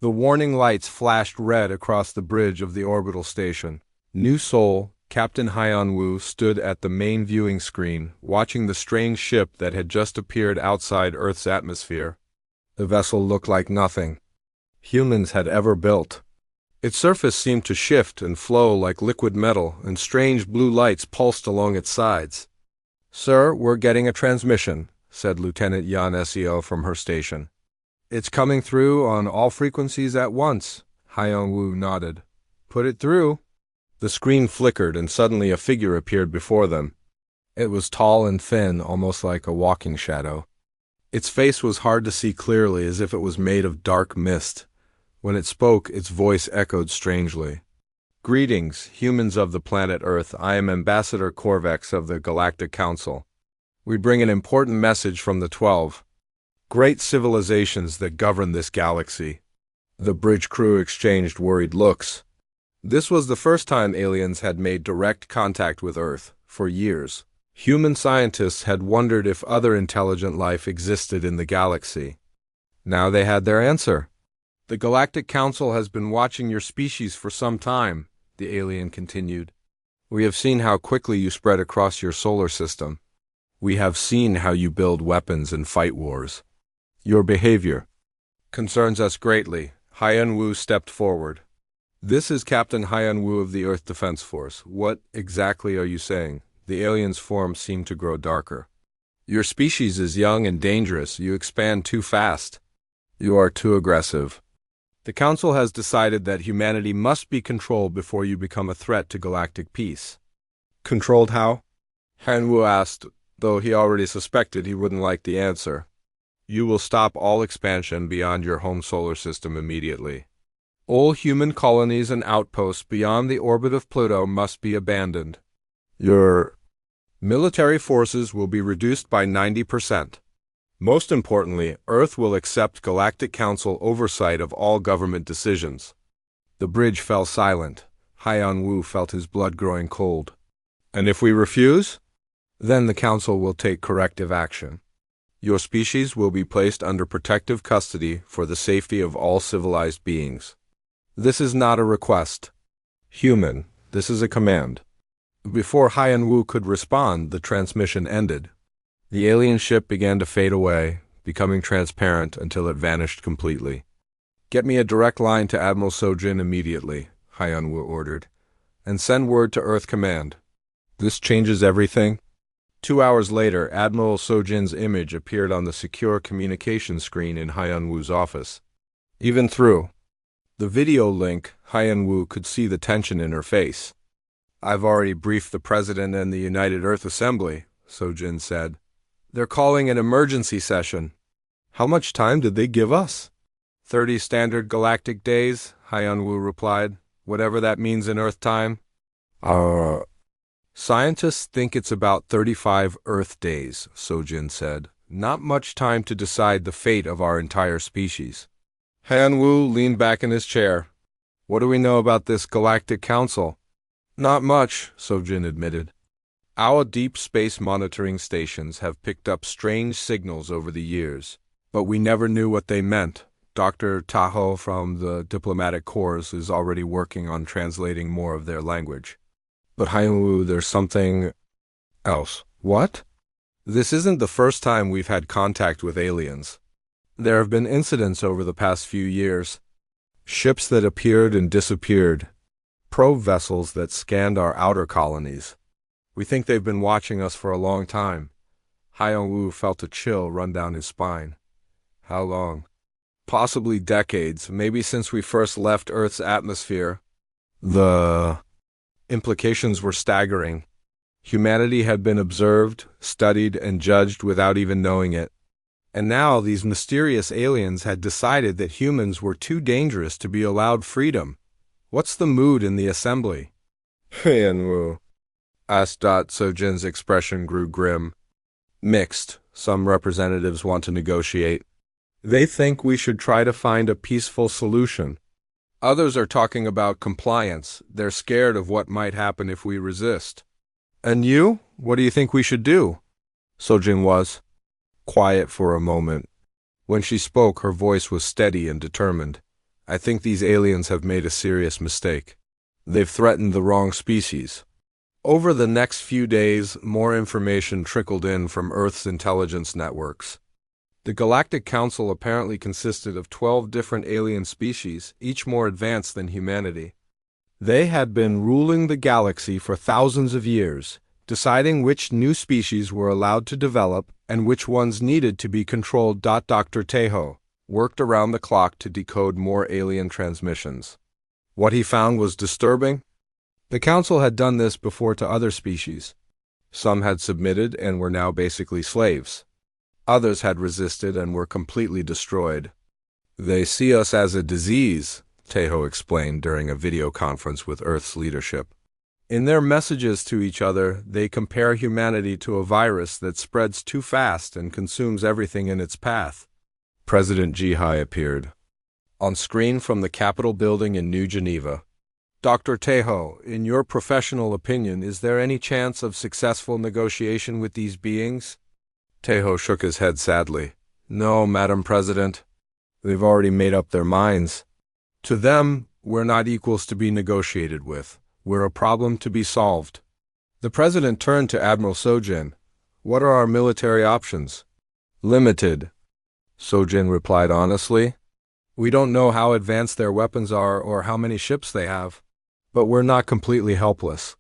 The warning lights flashed red across the bridge of the orbital station. New Seoul, Captain Hyun-woo stood at the main viewing screen, watching the strange ship that had just appeared outside Earth's atmosphere. The vessel looked like nothing humans had ever built. Its surface seemed to shift and flow like liquid metal, and strange blue lights pulsed along its sides. "Sir, we're getting a transmission," said Lieutenant Yan Seo from her station. "It's coming through on all frequencies at once." Hyun-woo nodded. "Put it through." The screen flickered, and suddenly a figure appeared before them. It was tall and thin, almost like a walking shadow. Its face was hard to see clearly, as if it was made of dark mist. When it spoke, its voice echoed strangely. "Greetings, humans of the planet Earth. I am Ambassador Corvex of the Galactic Council. We bring an important message from the 12 great civilizations that govern this galaxy." The bridge crew exchanged worried looks. This was the first time aliens had made direct contact with Earth. For years, human scientists had wondered if other intelligent life existed in the galaxy. Now they had their answer. "The Galactic Council has been watching your species for some time," the alien continued. "We have seen how quickly you spread across your solar system. We have seen how you build weapons and fight wars. Your behavior concerns us greatly." Hyun-woo stepped forward. "This is Captain Hyun-woo of the Earth Defense Force. What exactly are you saying?" The alien's form seemed to grow darker. "Your species is young and dangerous. You expand too fast. You are too aggressive. The Council has decided that humanity must be controlled before you become a threat to galactic peace." "Controlled how?" Hyun-woo asked, though he already suspected he wouldn't like the answer. "You will stop all expansion beyond your home solar system immediately. All human colonies and outposts beyond the orbit of Pluto must be abandoned. Your military forces will be reduced by 90%. Most importantly, Earth will accept Galactic Council oversight of all government decisions." The bridge fell silent. Hyun-woo felt his blood growing cold. "And if we refuse?" "Then the Council will take corrective action. Your species will be placed under protective custody for the safety of all civilized beings. This is not a request. Human, this is a command." Before Hyun-woo could respond, the transmission ended. The alien ship began to fade away, becoming transparent until it vanished completely. "Get me a direct line to Admiral Sojin immediately," Hyun-woo ordered, "and send word to Earth Command. This changes everything." 2 hours later, Admiral Sojin's image appeared on the secure communication screen in Hyun-woo's office. Even through the video link, Hyun-woo could see the tension in her face. "I've already briefed the President and the United Earth Assembly," Sojin said. "They're calling an emergency session." "How much time did they give us?" 30 standard galactic days, Hyun-woo replied, "whatever that means in Earth time." Scientists think it's about 35 Earth days, Sojin said. "Not much time to decide the fate of our entire species." Hyun-woo leaned back in his chair. "What do we know about this Galactic Council?" "Not much," Sojin admitted. "Our deep space monitoring stations have picked up strange signals over the years, but we never knew what they meant. Dr. Taho from the Diplomatic Corps is already working on translating more of their language." "But Hyun-woo, there's something else." "What?" "This isn't the first time we've had contact with aliens. There have been incidents over the past few years. Ships that appeared and disappeared. Probe vessels that scanned our outer colonies. We think they've been watching us for a long time." Hyun-woo felt a chill run down his spine. "How long?" "Possibly decades, maybe since we first left Earth's atmosphere." The implications were staggering. Humanity had been observed, studied, and judged without even knowing it. And now these mysterious aliens had decided that humans were too dangerous to be allowed freedom. What's the mood in the assembly?" Hyun-woo asked. Sojin's expression grew grim. "Mixed. Some representatives want to negotiate. They think we should try to find a peaceful solution. Others are talking about compliance. They're scared of what might happen if we resist." "And you? What do you think we should do?" Sojin was quiet for a moment. When she spoke, her voice was steady and determined. I think these aliens have made a serious mistake. They've threatened the wrong species. Over the next few days, more information trickled in from Earth's intelligence networks. The Galactic Council apparently consisted of 12 different alien species, each more advanced than humanity. They had been ruling the galaxy for thousands of years, deciding which new species were allowed to develop and which ones needed to be controlled. Dr. Tejo worked around the clock to decode more alien transmissions. What he found was disturbing. The Council had done this before to other species. Some had submitted and were now basically slaves. Others had resisted and were completely destroyed. They see us as a disease, Tejo explained during a video conference with Earth's leadership. In their messages to each other, they compare humanity to a virus that spreads too fast and consumes everything in its path. President Jihai appeared on screen from the Capitol building in New Geneva. Dr. Tejo, in your professional opinion, is there any chance of successful negotiation with these beings? Tejo shook his head sadly. No, Madam President. They've already made up their minds. To them, we're not equals to be negotiated with. We're a problem to be solved. The President turned to Admiral Sojin. What are our military options? Limited, Sojin replied honestly. We don't know how advanced their weapons are or how many ships they have. But we're not completely helpless.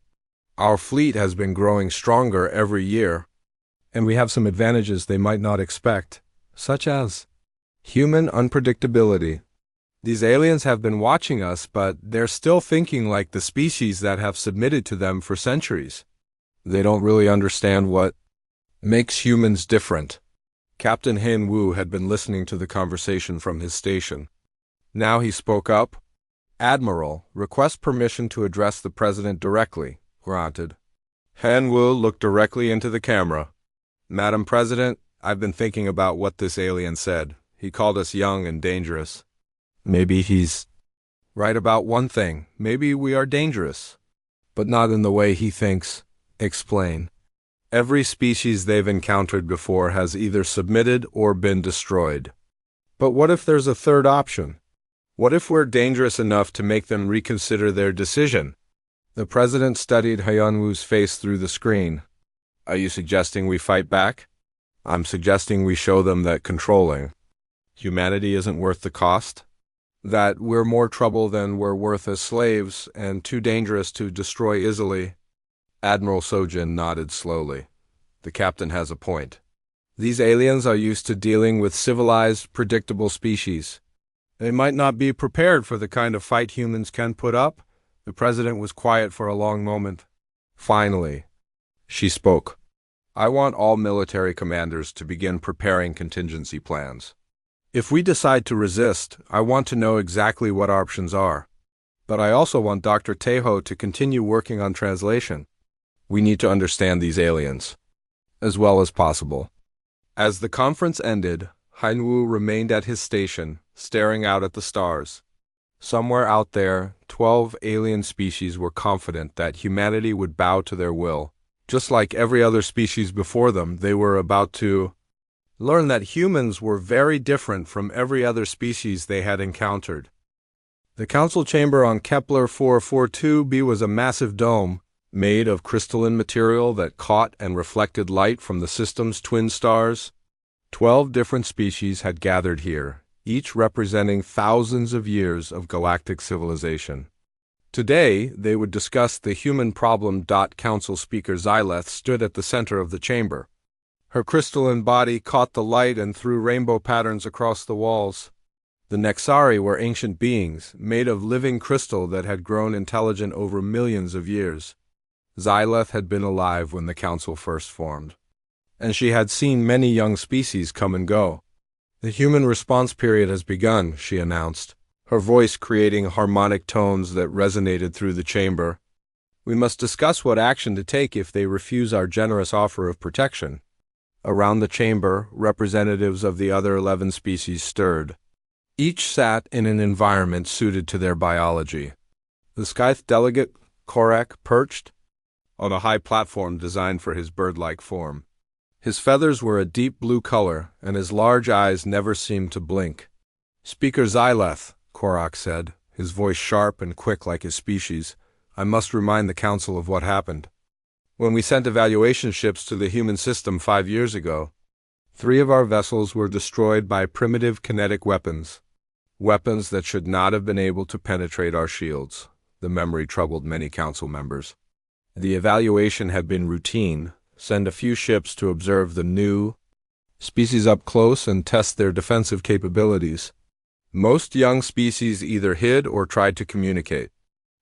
Our fleet has been growing stronger every year, and we have some advantages they might not expect, such as human unpredictability. These aliens have been watching us, but they're still thinking like the species that have submitted to them for centuries. They don't really understand what makes humans different. Captain Hin Wu had been listening to the conversation from his station. Now he spoke up. Admiral, request permission to address the President directly. Granted. Han Wu looked directly into the camera. Madam President, I've been thinking about what this alien said. He called us young and dangerous. Maybe he's right about one thing. Maybe we are dangerous. But not in the way he thinks. Explain. Every species they've encountered before has either submitted or been destroyed. But what if there's a third option? What if we're dangerous enough to make them reconsider their decision? The President studied Hyunwoo's face through the screen. Are you suggesting we fight back? I'm suggesting we show them that controlling humanity isn't worth the cost. That we're more trouble than we're worth as slaves and too dangerous to destroy easily. Admiral Sojin nodded slowly. The captain has a point. These aliens are used to dealing with civilized, predictable species. They might not be prepared for the kind of fight humans can put up. The President was quiet for a long moment. Finally, she spoke. I want all military commanders to begin preparing contingency plans. If we decide to resist, I want to know exactly what our options are. But I also want Dr. Tejo to continue working on translation. We need to understand these aliens as well as possible. As the conference ended, Hanwoo remained at his station, staring out at the stars. Somewhere out there, 12 alien species were confident that humanity would bow to their will. Just like every other species before them, they were about to learn that humans were very different from every other species they had encountered. The council chamber on Kepler 442b was a massive dome, made of crystalline material that caught and reflected light from the system's twin stars. 12 different species had gathered here, each representing thousands of years of galactic civilization. Today, they would discuss the human problem. Council Speaker Xyleth stood at the center of the chamber. Her crystalline body caught the light and threw rainbow patterns across the walls. The Nexari were ancient beings, made of living crystal that had grown intelligent over millions of years. Xyleth had been alive when the council first formed, and she had seen many young species come and go. The human response period has begun, she announced, her voice creating harmonic tones that resonated through the chamber. We must discuss what action to take if they refuse our generous offer of protection. Around the chamber, representatives of the other 11 species stirred. Each sat in an environment suited to their biology. The Scythe delegate, Korak, perched on a high platform designed for his bird-like form. His feathers were a deep blue color, and his large eyes never seemed to blink. Speaker Xyleth, Korok said, his voice sharp and quick like his species. I must remind the Council of what happened. When we sent evaluation ships to the human system 5 years ago, 3 of our vessels were destroyed by primitive kinetic weapons. Weapons that should not have been able to penetrate our shields. The memory troubled many Council members. The evaluation had been routine. Send a few ships to observe the new species up close and test their defensive capabilities. Most young species either hid or tried to communicate.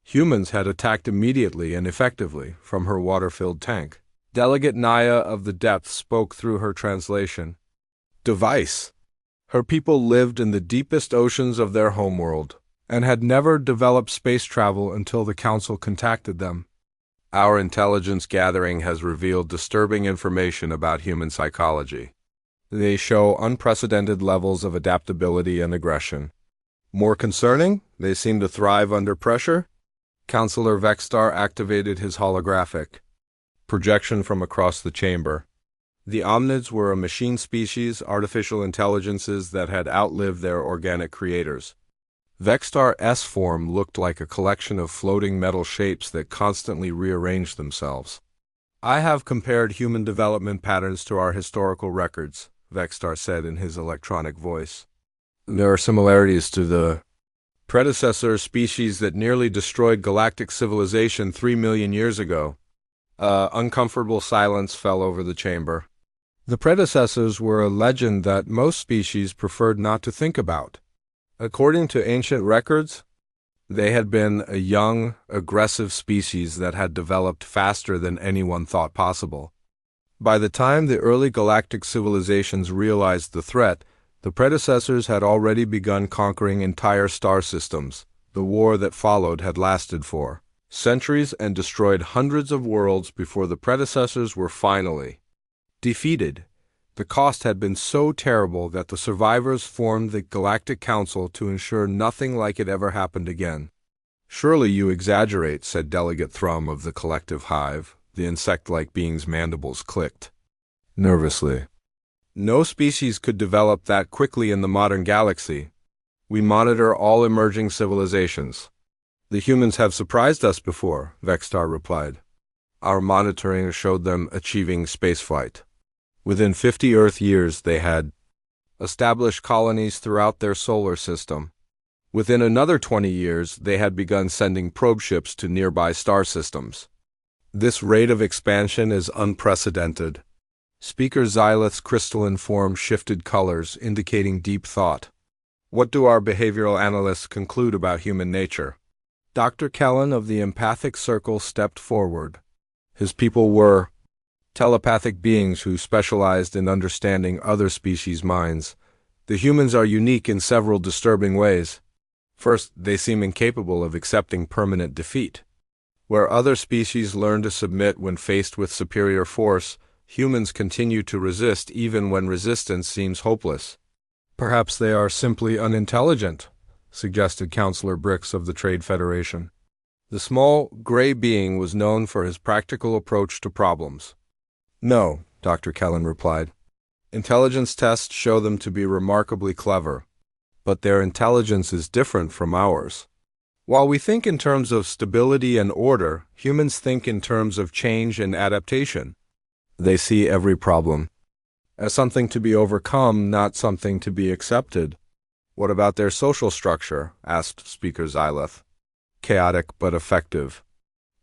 Humans had attacked immediately and effectively from her water-filled tank. Delegate Naya of the Depths spoke through her translation. Device. Her people lived in the deepest oceans of their homeworld and had never developed space travel until the Council contacted them. Our intelligence gathering has revealed disturbing information about human psychology. They show unprecedented levels of adaptability and aggression. More concerning, they seem to thrive under pressure. Counselor Vexstar activated his holographic projection from across the chamber. The Omnids were a machine species, artificial intelligences that had outlived their organic creators. Vexstar S form looked like a collection of floating metal shapes that constantly rearranged themselves. I have compared human development patterns to our historical records, Vexstar said in his electronic voice. There are similarities to the predecessor species that nearly destroyed galactic civilization 3 million years ago. Uncomfortable silence fell over the chamber. The predecessors were a legend that most species preferred not to think about. According to ancient records, they had been a young, aggressive species that had developed faster than anyone thought possible. By the time the early galactic civilizations realized the threat, the predecessors had already begun conquering entire star systems. The war that followed had lasted for centuries and destroyed hundreds of worlds before the predecessors were finally defeated. The cost had been so terrible that the survivors formed the Galactic Council to ensure nothing like it ever happened again. Surely you exaggerate, said Delegate Thrum of the collective hive. The insect-like being's mandibles clicked nervously. No species could develop that quickly in the modern galaxy. We monitor all emerging civilizations. The humans have surprised us before, Vexstar replied. Our monitoring showed them achieving spaceflight. Within 50 Earth years, they had established colonies throughout their solar system. Within another 20 years, they had begun sending probe ships to nearby star systems. This rate of expansion is unprecedented. Speaker Xylith's crystalline form shifted colors, indicating deep thought. What do our behavioral analysts conclude about human nature? Dr. Kellen of the Empathic Circle stepped forward. His people were telepathic beings who specialized in understanding other species' minds. The humans are unique in several disturbing ways. First, they seem incapable of accepting permanent defeat. Where other species learn to submit when faced with superior force, humans continue to resist even when resistance seems hopeless. Perhaps they are simply unintelligent, suggested Counselor Brix of the Trade Federation. The small, gray being was known for his practical approach to problems. No, Dr. Kellen replied. Intelligence tests show them to be remarkably clever, but their intelligence is different from ours. While we think in terms of stability and order, humans think in terms of change and adaptation. They see every problem as something to be overcome, not something to be accepted. What about their social structure? Asked Speaker Xylith. Chaotic but effective.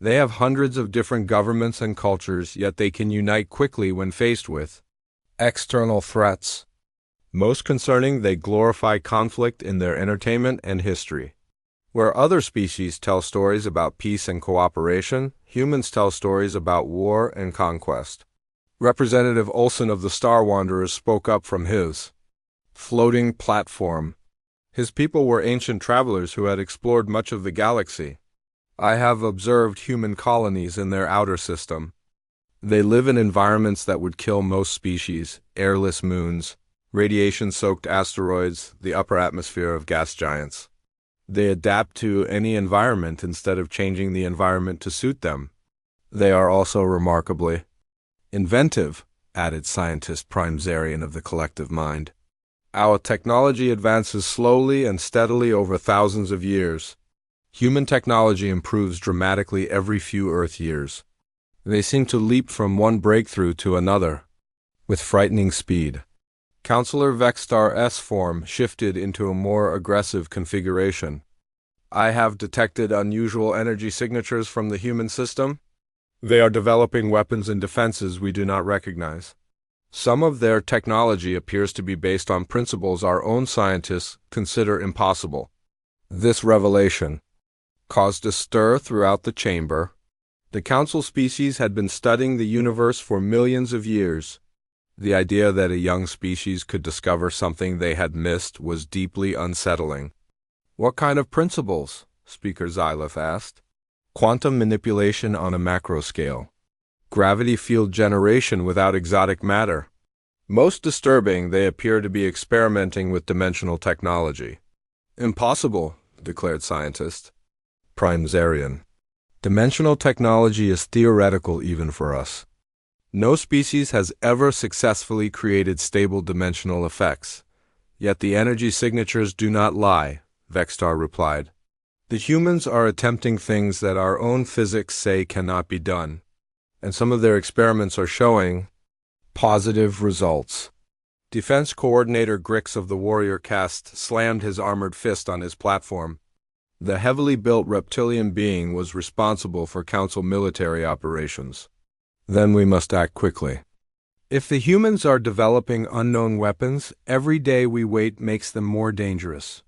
They have hundreds of different governments and cultures, yet they can unite quickly when faced with external threats. Most concerning, they glorify conflict in their entertainment and history. Where other species tell stories about peace and cooperation, humans tell stories about war and conquest. Representative Olson of the Star Wanderers spoke up from his floating platform. His people were ancient travelers who had explored much of the galaxy. I have observed human colonies in their outer system. They live in environments that would kill most species, airless moons, radiation-soaked asteroids, the upper atmosphere of gas giants. They adapt to any environment instead of changing the environment to suit them. They are also remarkably inventive, added scientist Prime Zarian of the collective mind. Our technology advances slowly and steadily over thousands of years. Human technology improves dramatically every few Earth years. They seem to leap from one breakthrough to another with frightening speed. Counselor Vexstar S form shifted into a more aggressive configuration. I have detected unusual energy signatures from the human system. They are developing weapons and defenses we do not recognize. Some of their technology appears to be based on principles our own scientists consider impossible. This revelation caused a stir throughout the chamber. The council species had been studying the universe for millions of years. The idea that a young species could discover something they had missed was deeply unsettling. What kind of principles? Speaker Xylith asked. Quantum manipulation on a macro scale. Gravity field generation without exotic matter. Most disturbing, they appear to be experimenting with dimensional technology. Impossible, declared scientist Prime Zarian. Dimensional technology is theoretical even for us. No species has ever successfully created stable dimensional effects. Yet the energy signatures do not lie, Vexstar replied. The humans are attempting things that our own physics say cannot be done, and some of their experiments are showing positive results. Defense Coordinator Grix of the Warrior Caste slammed his armored fist on his platform. The heavily built reptilian being was responsible for Council military operations. Then we must act quickly. If the humans are developing unknown weapons, every day we wait makes them more dangerous.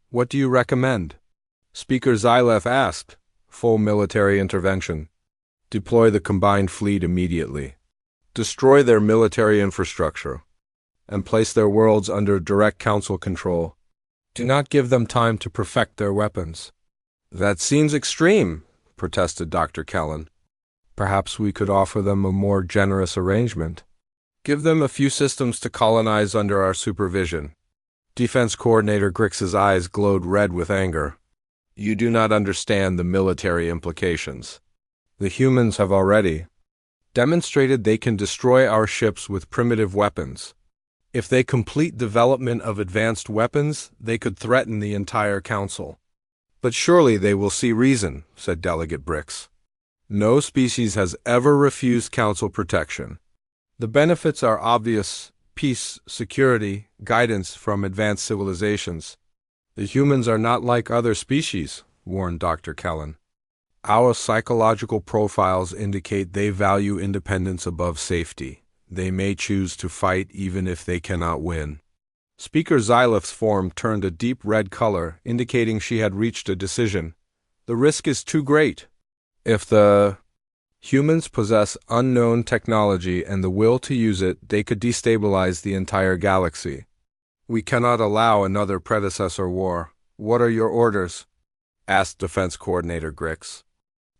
What do you recommend? Speaker Xyleth asked. Full military intervention. Deploy the combined fleet immediately. Destroy their military infrastructure, and place their worlds under direct council control. Do not give them time to perfect their weapons. That seems extreme, protested Dr. Kellen. Perhaps we could offer them a more generous arrangement. Give them a few systems to colonize under our supervision. Defense Coordinator Grix's eyes glowed red with anger. You do not understand the military implications. The humans have already demonstrated they can destroy our ships with primitive weapons. If they complete development of advanced weapons, they could threaten the entire council. But surely they will see reason, said Delegate Brix. No species has ever refused council protection. The benefits are obvious: peace, security, guidance from advanced civilizations. The humans are not like other species, warned Dr. Kellen. Our psychological profiles indicate they value independence above safety. They may choose to fight even if they cannot win. Speaker Xylith's form turned a deep red color, indicating she had reached a decision. The risk is too great. If the humans possess unknown technology and the will to use it, they could destabilize the entire galaxy. We cannot allow another predecessor war. What are your orders? Asked Defense Coordinator Grix.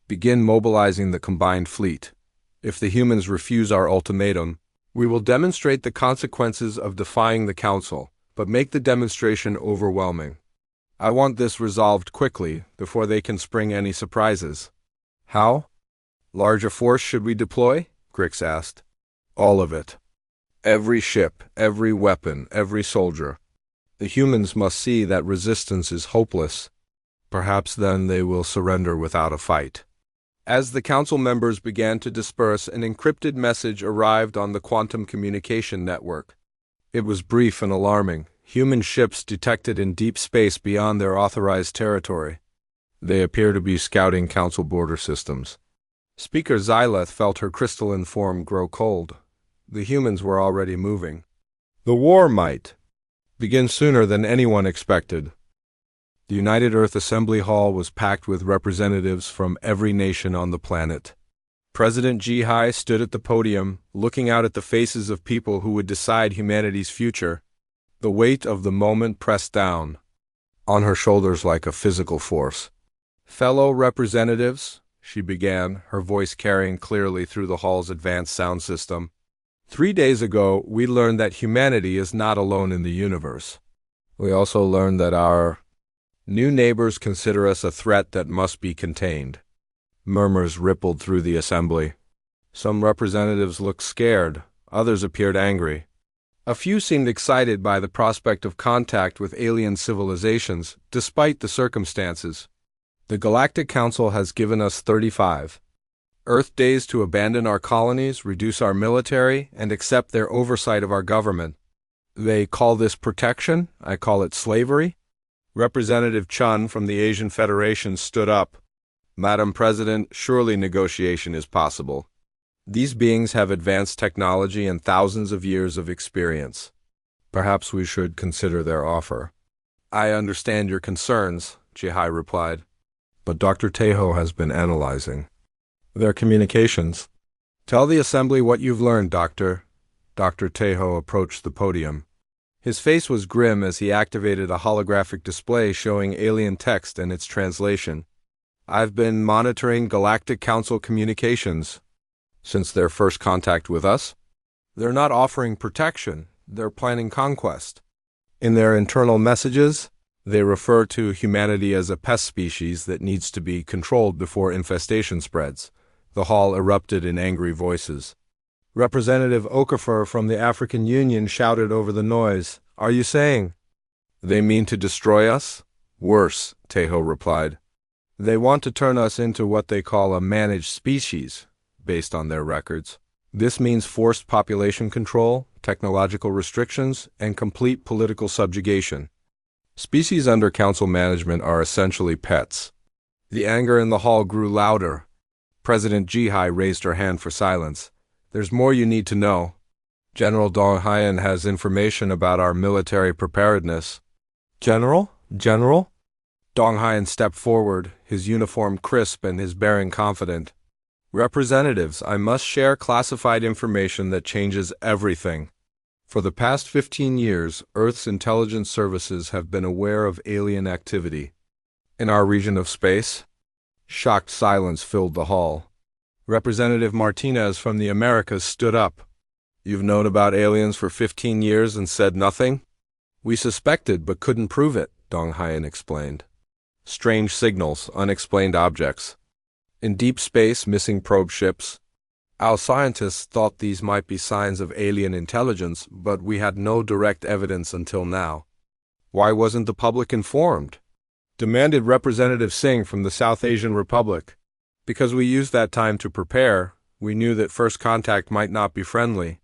Begin mobilizing the combined fleet. If the humans refuse our ultimatum, we will demonstrate the consequences of defying the Council, but make the demonstration overwhelming. I want this resolved quickly, before they can spring any surprises. How? Larger force should we deploy? Grix asked. All of it. Every ship, every weapon, every soldier. The humans must see that resistance is hopeless. Perhaps then they will surrender without a fight. As the council members began to disperse, an encrypted message arrived on the quantum communication network. It was brief and alarming. Human ships detected in deep space beyond their authorized territory. They appear to be scouting council border systems. Speaker Xyleth felt her crystalline form grow cold. The humans were already moving. The war might begin sooner than anyone expected. The United Earth Assembly Hall was packed with representatives from every nation on the planet. President Jihai stood at the podium, looking out at the faces of people who would decide humanity's future. The weight of the moment pressed down on her shoulders like a physical force. Fellow representatives, she began, her voice carrying clearly through the hall's advanced sound system. 3 days ago, we learned that humanity is not alone in the universe. We also learned that our new neighbors consider us a threat that must be contained. Murmurs rippled through the assembly. Some representatives looked scared, others appeared angry. A few seemed excited by the prospect of contact with alien civilizations, despite the circumstances. The Galactic Council has given us 35 Earth days to abandon our colonies, reduce our military, and accept their oversight of our government. They call this protection, I call it slavery. Representative Chun from the Asian Federation stood up. Madam President, surely negotiation is possible. These beings have advanced technology and thousands of years of experience. Perhaps we should consider their offer. I understand your concerns, Jihai replied. But Dr. Tejo has been analyzing their communications. Tell the assembly what you've learned, Doctor. Dr. Tejo approached the podium. His face was grim as he activated a holographic display showing alien text and its translation. I've been monitoring Galactic Council communications since their first contact with us. They're not offering protection, they're planning conquest. In their internal messages, they refer to humanity as a pest species that needs to be controlled before infestation spreads. The hall erupted in angry voices. Representative Okafor from the African Union shouted over the noise, "Are you saying they mean to destroy us?" Worse, Tejo replied. They want to turn us into what they call a managed species, based on their records. This means forced population control, technological restrictions, and complete political subjugation. Species under council management are essentially pets. The anger in the hall grew louder. President Jihai raised her hand for silence. There's more you need to know. General Dong Haiyan has information about our military preparedness. General? Dong Haiyan stepped forward, his uniform crisp and his bearing confident. Representatives, I must share classified information that changes everything. For the past 15 years, Earth's intelligence services have been aware of alien activity. In our region of space, shocked silence filled the hall. Representative Martinez from the Americas stood up. You've known about aliens for 15 years and said nothing? We suspected but couldn't prove it, Dong Haiyan explained. Strange signals, unexplained objects. In deep space, missing probe ships. Our scientists thought these might be signs of alien intelligence, but we had no direct evidence until now. Why wasn't the public informed? Demanded Representative Singh from the South Asian Republic. Because we used that time to prepare, we knew that first contact might not be friendly.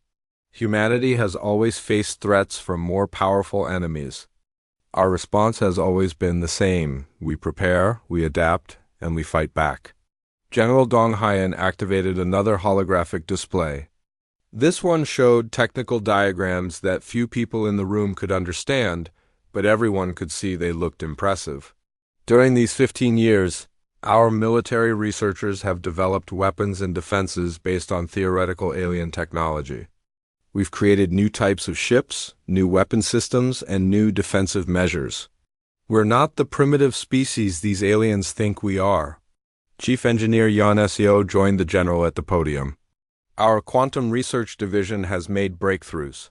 Humanity has always faced threats from more powerful enemies. Our response has always been the same. We prepare, we adapt, and we fight back. General Dong Haiyan activated another holographic display. This one showed technical diagrams that few people in the room could understand, but everyone could see they looked impressive. During these 15 years, our military researchers have developed weapons and defenses based on theoretical alien technology. We've created new types of ships, new weapon systems, and new defensive measures. We're not the primitive species these aliens think we are. Chief Engineer Yan Seo joined the general at the podium. Our quantum research division has made breakthroughs.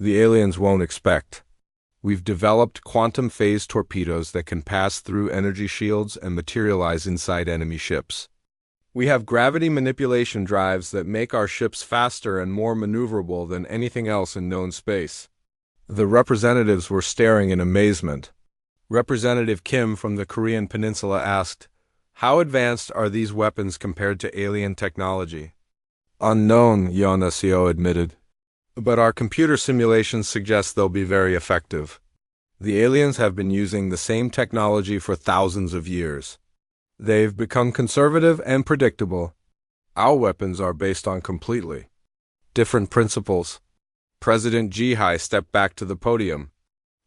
The aliens won't expect. We've developed quantum phase torpedoes that can pass through energy shields and materialize inside enemy ships. We have gravity manipulation drives that make our ships faster and more maneuverable than anything else in known space. The representatives were staring in amazement. Representative Kim from the Korean Peninsula asked, "How advanced are these weapons compared to alien technology?" Unknown, Yan Seo admitted. But our computer simulations suggest they'll be very effective. The aliens have been using the same technology for thousands of years. They've become conservative and predictable. Our weapons are based on completely different principles. President Jihai stepped back to the podium.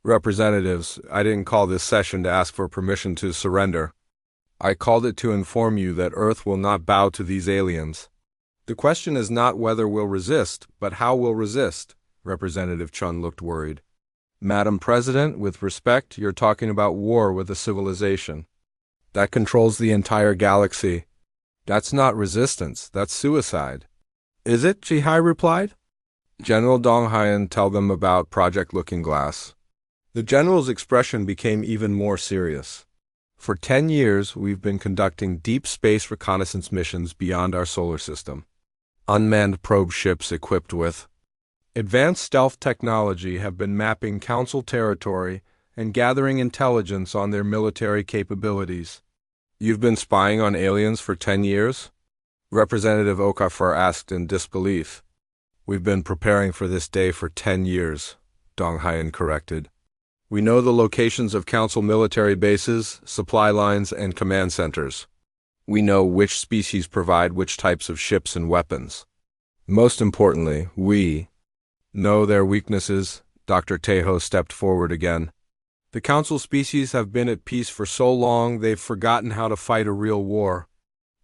Representatives, I didn't call this session to ask for permission to surrender. I called it to inform you that Earth will not bow to these aliens. The question is not whether we'll resist, but how we'll resist. Representative Chun looked worried. Madam President, with respect, you're talking about war with a civilization that controls the entire galaxy. That's not resistance, that's suicide. Is it? Jihai replied. General Dong Haiyan, tell them about Project Looking Glass. The general's expression became even more serious. For 10 years, we've been conducting deep space reconnaissance missions beyond our solar system. Unmanned probe ships equipped with Advanced stealth technology have been mapping Council territory and gathering intelligence on their military capabilities. You've been spying on aliens for 10 years? Representative Okafor asked in disbelief. We've been preparing for this day for 10 years, Dong Hyen corrected. We know the locations of Council military bases, supply lines, and command centers. We know which species provide which types of ships and weapons. Most importantly, we know their weaknesses. Dr. Tejo stepped forward again. The Council species have been at peace for so long they've forgotten how to fight a real war.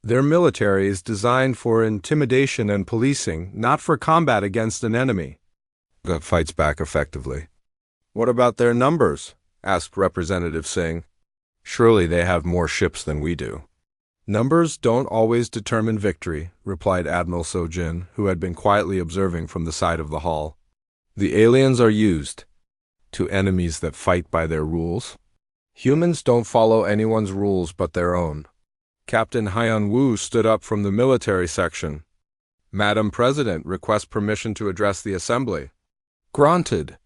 Their military is designed for intimidation and policing, not for combat against an enemy that fights back effectively. What about their numbers? Asked Representative Singh. Surely they have more ships than we do. Numbers don't always determine victory, replied Admiral Sojin, who had been quietly observing from the side of the hall. The aliens are used to enemies that fight by their rules. Humans don't follow anyone's rules but their own. Captain Hyan Wu stood up from the military section. Madam President, request permission to address the assembly. Granted.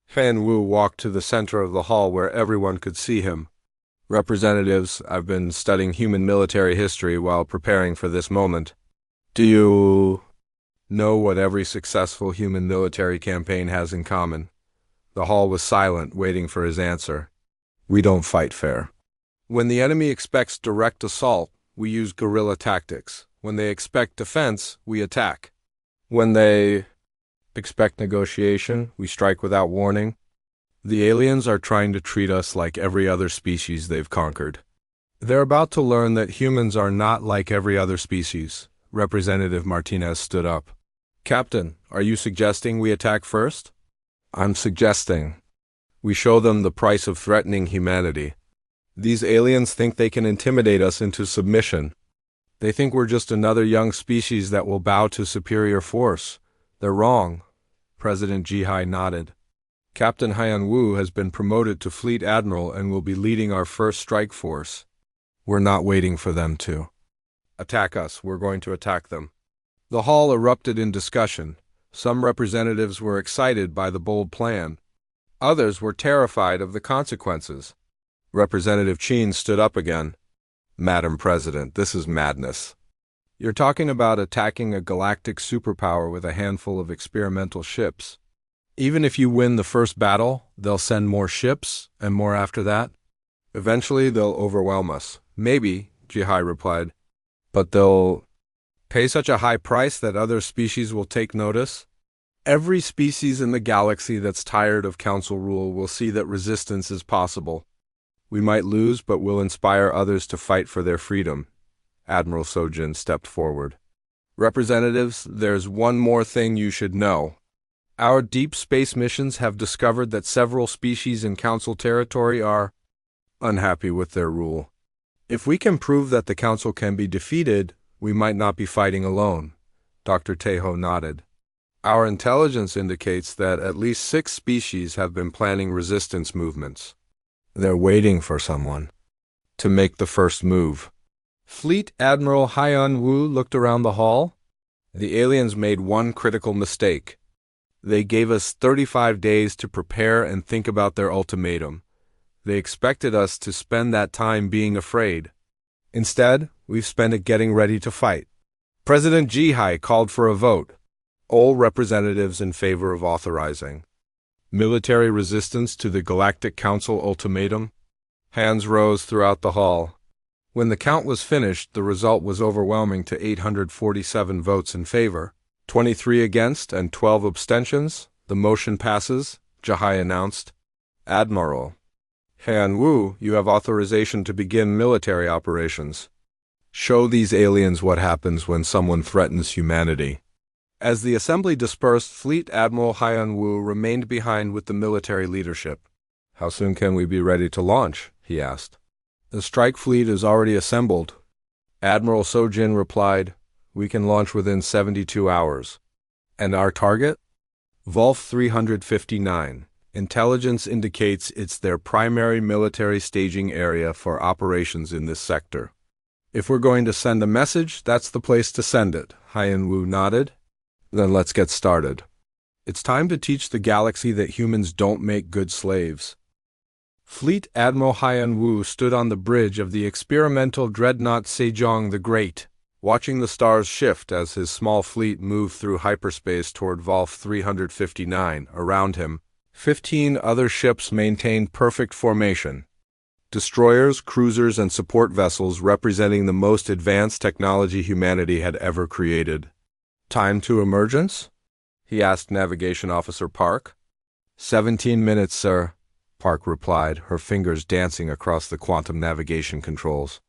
Fan Wu walked to the center of the hall where everyone could see him. Representatives, I've been studying human military history while preparing for this moment. Do you know what every successful human military campaign has in common? The hall was silent, waiting for his answer. We don't fight fair. When the enemy expects direct assault, we use guerrilla tactics. When they expect defense, we attack. When they expect negotiation, we strike without warning. The aliens are trying to treat us like every other species they've conquered. They're about to learn that humans are not like every other species. Representative Martinez stood up. Captain, are you suggesting we attack first? I'm suggesting we show them the price of threatening humanity. These aliens think they can intimidate us into submission. They think we're just another young species that will bow to superior force. They're wrong. President Jihai nodded. Captain Hyan Wu has been promoted to Fleet Admiral and will be leading our first strike force. We're not waiting for them to attack us. We're going to attack them. The hall erupted in discussion. Some representatives were excited by the bold plan. Others were terrified of the consequences. Representative Chin stood up again. Madam President, this is madness. You're talking about attacking a galactic superpower with a handful of experimental ships. Even if you win the first battle, they'll send more ships, and more after that. Eventually, they'll overwhelm us. Maybe, Jihai replied. But they'll pay such a high price that other species will take notice. Every species in the galaxy that's tired of Council rule will see that resistance is possible. We might lose, but we'll inspire others to fight for their freedom. Admiral Sojin stepped forward. Representatives, there's one more thing you should know. Our deep space missions have discovered that several species in Council territory are unhappy with their rule. If we can prove that the Council can be defeated, we might not be fighting alone. Dr. Tejo nodded. Our intelligence indicates that at least 6 species have been planning resistance movements. They're waiting for someone to make the first move. Fleet Admiral Hyan Wu looked around the hall. The aliens made one critical mistake. They gave us 35 days to prepare and think about their ultimatum. They expected us to spend that time being afraid. Instead, we've spent it getting ready to fight. President Jihai called for a vote. All representatives in favor of authorizing military resistance to the Galactic Council ultimatum. Hands rose throughout the hall. When the count was finished, the result was overwhelming to 847 votes in favor, 23 against, and 12 abstentions. The motion passes, Jihai announced. Admiral Han Wu, you have authorization to begin military operations. Show these aliens what happens when someone threatens humanity. As the assembly dispersed, Fleet Admiral Hyan Wu remained behind with the military leadership. How soon can we be ready to launch? He asked. The strike fleet is already assembled. Admiral Sojin replied, we can launch within 72 hours. And our target? Volf 359. Intelligence indicates it's their primary military staging area for operations in this sector. If we're going to send a message, that's the place to send it. Hyan Wu nodded. Then let's get started. It's time to teach the galaxy that humans don't make good slaves. Fleet Admiral Haiyan Wu stood on the bridge of the experimental dreadnought Sejong the Great, watching the stars shift as his small fleet moved through hyperspace toward Volf 359. Around him, 15 other ships maintained perfect formation. Destroyers, cruisers, and support vessels representing the most advanced technology humanity had ever created. "Time to emergence?" he asked Navigation Officer Park. 17 minutes, sir, Park replied, her fingers dancing across the quantum navigation controls.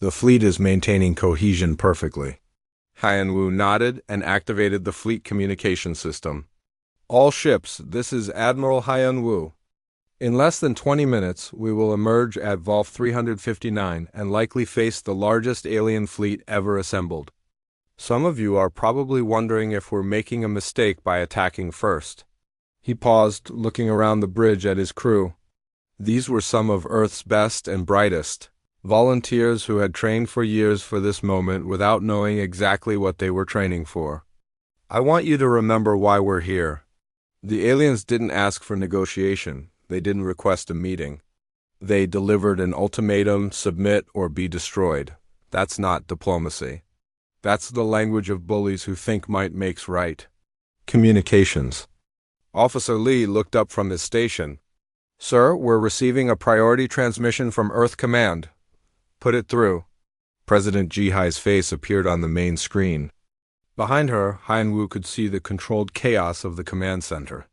The fleet is maintaining cohesion perfectly. Haiyan Wu nodded and activated the fleet communication system. "All ships, this is Admiral Haiyan Wu. In less than 20 minutes, we will emerge at Volf 359 and likely face the largest alien fleet ever assembled. Some of you are probably wondering if we're making a mistake by attacking first." He paused, looking around the bridge at his crew. These were some of Earth's best and brightest, volunteers who had trained for years for this moment without knowing exactly what they were training for. "I want you to remember why we're here. The aliens didn't ask for negotiation. They didn't request a meeting. They delivered an ultimatum: submit or be destroyed. That's not diplomacy. That's the language of bullies who think might makes right." Communications. Officer Lee looked up from his station. "Sir, we're receiving a priority transmission from Earth Command. Put it through." President Jihai's face appeared on the main screen. Behind her, Haiyan Wu could see the controlled chaos of the command center.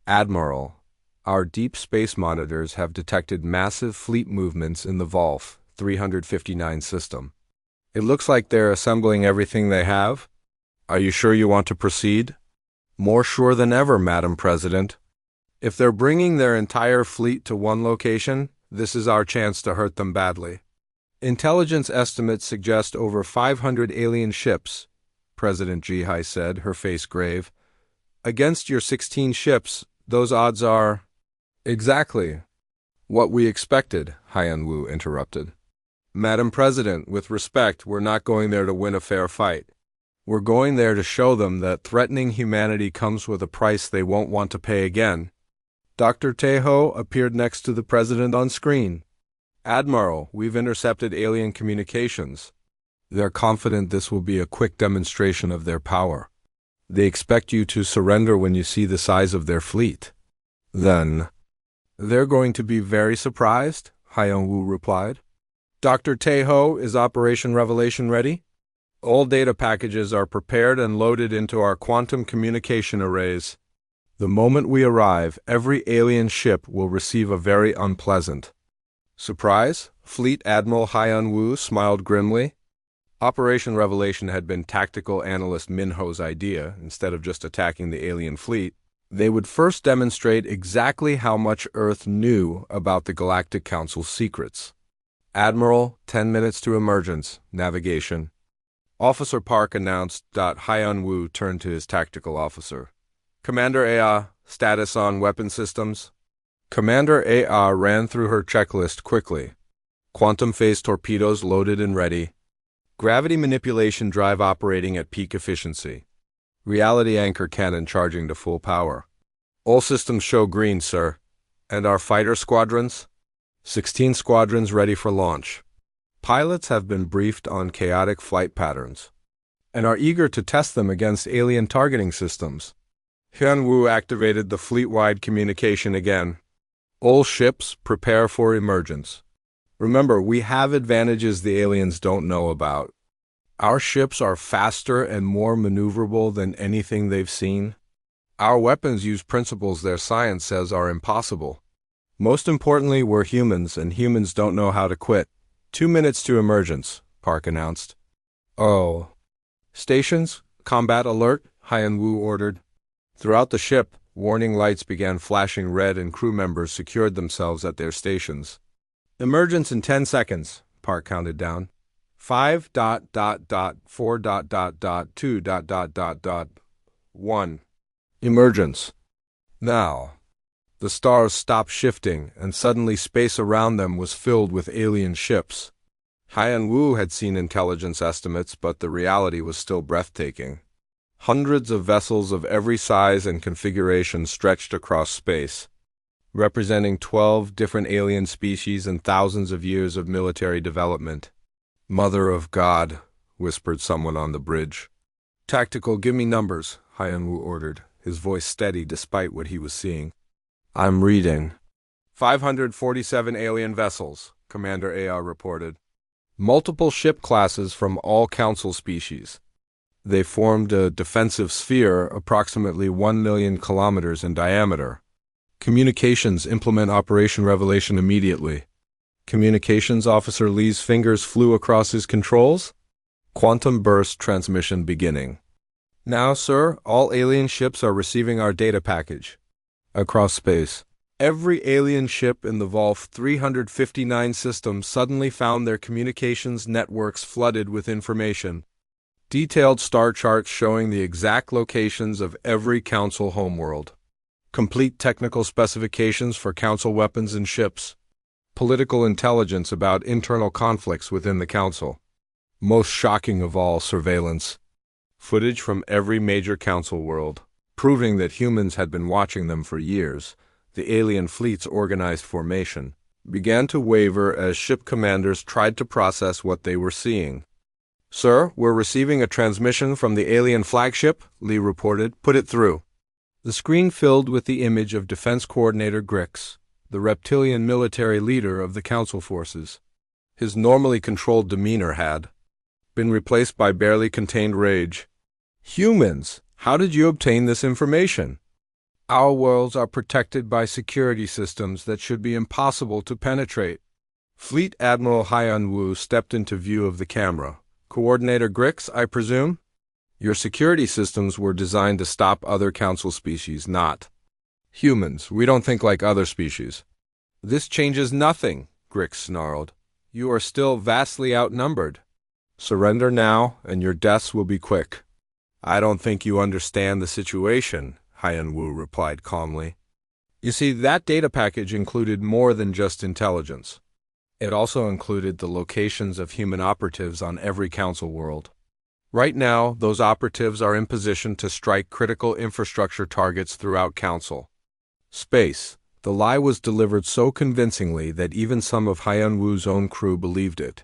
"Admiral, our deep space monitors have detected massive fleet movements in the Volf 359 system. It looks like they're assembling everything they have. Are you sure you want to proceed?" "More sure than ever, Madam President. If they're bringing their entire fleet to one location, this is our chance to hurt them badly. Intelligence estimates suggest over 500 alien ships," President Jihai said, her face grave. "Against your 16 ships, those odds are—" "Exactly what we expected," Haiyan Wu interrupted. "Madam President, with respect, we're not going there to win a fair fight. We're going there to show them that threatening humanity comes with a price they won't want to pay again." Dr. Teho appeared next to the president on screen. "Admiral, we've intercepted alien communications. They're confident this will be a quick demonstration of their power. They expect you to surrender when you see the size of their fleet." "Then they're going to be very surprised," Haiyan Wu replied. "Dr. Teho, is Operation Revelation ready?" "All data packages are prepared and loaded into our quantum communication arrays. The moment we arrive, every alien ship will receive a very unpleasant surprise." Fleet Admiral Haiyan Wu smiled grimly. Operation Revelation had been tactical analyst Minho's idea. Instead of just attacking the alien fleet, they would first demonstrate exactly how much Earth knew about the Galactic Council's secrets. "Admiral, 10 minutes to emergence. Navigation." Officer Park announced. Haiyan Wu turned to his tactical officer. "Commander A, status on weapon systems?" Commander A ran through her checklist quickly. Quantum phase torpedoes loaded and ready. Gravity manipulation drive operating at peak efficiency. Reality anchor cannon charging to full power. "All systems show green, sir." "And our fighter squadrons?" 16 squadrons ready for launch. Pilots have been briefed on chaotic flight patterns and are eager to test them against alien targeting systems. Haiyan Wu activated the fleet-wide communication again. "All ships, prepare for emergence. Remember, we have advantages the aliens don't know about. Our ships are faster and more maneuverable than anything they've seen. Our weapons use principles their science says are impossible. Most importantly, we're humans, and humans don't know how to quit." 2 minutes to emergence, Park announced. "Oh. Stations, combat alert," Haiyan Wu ordered. Throughout the ship, warning lights began flashing red and crew members secured themselves at their stations. "Emergence in 10 seconds, Park counted down. 5.4.2.1. Emergence. Now. The stars stopped shifting, and suddenly space around them was filled with alien ships. Haiyan Wu had seen intelligence estimates, but the reality was still breathtaking. Hundreds of vessels of every size and configuration stretched across space, representing 12 different alien species and thousands of years of military development. "Mother of God," whispered someone on the bridge. "Tactical, give me numbers," Hyanwu ordered, his voice steady despite what he was seeing. "I'm reading." 547 alien vessels, Commander AR reported. Multiple ship classes from all Council species. They formed a defensive sphere approximately 1 million kilometers in diameter. Communications, implement Operation Revelation immediately. Communications Officer Lee's fingers flew across his controls. Quantum burst transmission beginning. "Now, sir, all alien ships are receiving our data package." Across space, every alien ship in the Volf 359 system suddenly found their communications networks flooded with information. Detailed star charts showing the exact locations of every Council homeworld. Complete technical specifications for Council weapons and ships. Political intelligence about internal conflicts within the Council. Most shocking of all, surveillance. Footage from every major Council world, proving that humans had been watching them for years. The alien fleet's organized formation began to waver as ship commanders tried to process what they were seeing. "Sir, we're receiving a transmission from the alien flagship," Lee reported. "Put it through." The screen filled with the image of Defense Coordinator Grix, the reptilian military leader of the Council forces. His normally controlled demeanor had been replaced by barely contained rage. "Humans, how did you obtain this information? Our worlds are protected by security systems that should be impossible to penetrate." Fleet Admiral Hyanwu stepped into view of the camera. "Coordinator Grix, I presume? Your security systems were designed to stop other Council species, not humans. We don't think like other species." "This changes nothing," Grix snarled. "You are still vastly outnumbered. Surrender now, and your deaths will be quick." "I don't think you understand the situation," Hyanwu replied calmly. "You see, that data package included more than just intelligence. It also included the locations of human operatives on every Council world. Right now, those operatives are in position to strike critical infrastructure targets throughout Council space." The lie was delivered so convincingly that even some of Hyanwu's own crew believed it.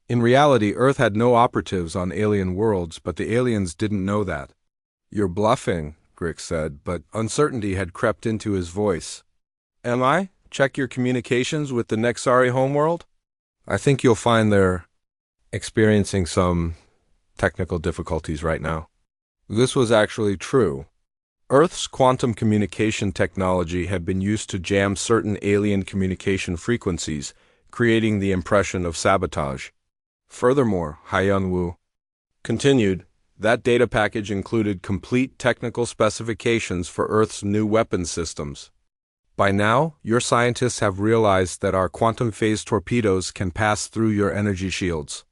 In reality, Earth had no operatives on alien worlds, but the aliens didn't know that. "You're bluffing," Grix said, but uncertainty had crept into his voice. "Am I? Check your communications with the Nexari homeworld? I think you'll find they're experiencing some technical difficulties right now." This was actually true. Earth's quantum communication technology had been used to jam certain alien communication frequencies, creating the impression of sabotage. Furthermore, Hyanwu continued, that data package included complete technical specifications for Earth's new weapons systems. "By now, your scientists have realized that our quantum phase torpedoes can pass through your energy shields.